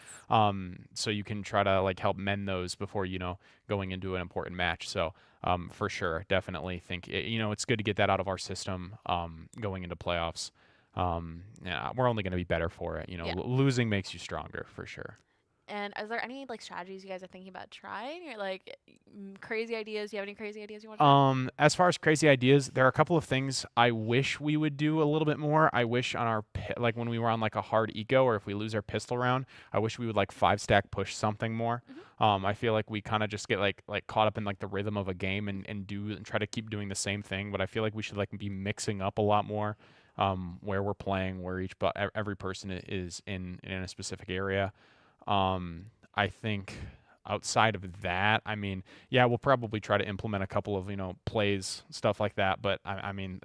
So you can try to like help mend those before going into an important match. So for sure, definitely think it's good to get that out of our system going into playoffs. Yeah, we're only going to be better for it. Losing makes you stronger for sure. And is there any like strategies you guys are thinking about trying, or like crazy ideas? Do you have any crazy ideas you want to try? As far as crazy ideas, there are a couple of things I wish we would do a little bit more. I wish on our like when we were on like a hard eco, or if we lose our pistol round, I wish we would like 5-stack push something more. I feel like we kind of just get like caught up in like the rhythm of a game and try to keep doing the same thing. But I feel like we should like be mixing up a lot more. Where we're playing, where every person is in a specific area. I think outside of that, I mean, yeah, we'll probably try to implement a couple of plays, stuff like that. But I mean,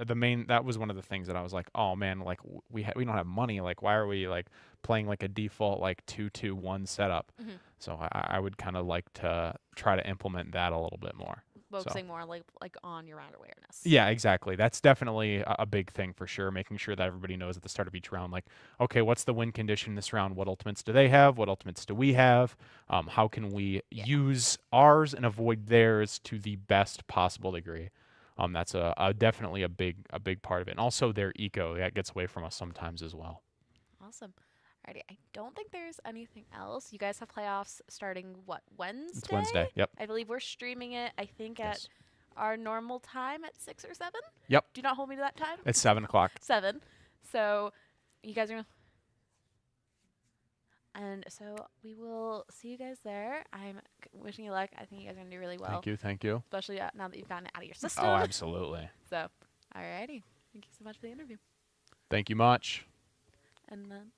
that was one of the things that I was like, oh man, like we don't have money. Like why are we like playing like a default like 2-2-1 setup? So I would kind of like to try to implement that a little bit more. Focusing more like on your round awareness. Yeah, exactly. That's definitely a big thing for sure. Making sure that everybody knows at the start of each round, like, okay, what's the win condition this round? What ultimates do they have? What ultimates do we have? How can we use ours and avoid theirs to the best possible degree? That's definitely a big part of it. And also their eco that gets away from us sometimes as well. Awesome. Alrighty, I don't think there's anything else. You guys have playoffs starting Wednesday? It's Wednesday. Yep. I believe we're streaming it, I think, Yes. at our normal time at 6 or 7. Yep. Do not hold me to that time. It's 7:00. 7. So you guys are gonna, and so we will see you guys there. I'm wishing you luck. I think you guys are gonna do really well. Thank you. Especially now that you've gotten it out of your system. Oh, absolutely. So, alrighty. Thank you so much for the interview. Thank you much. And then.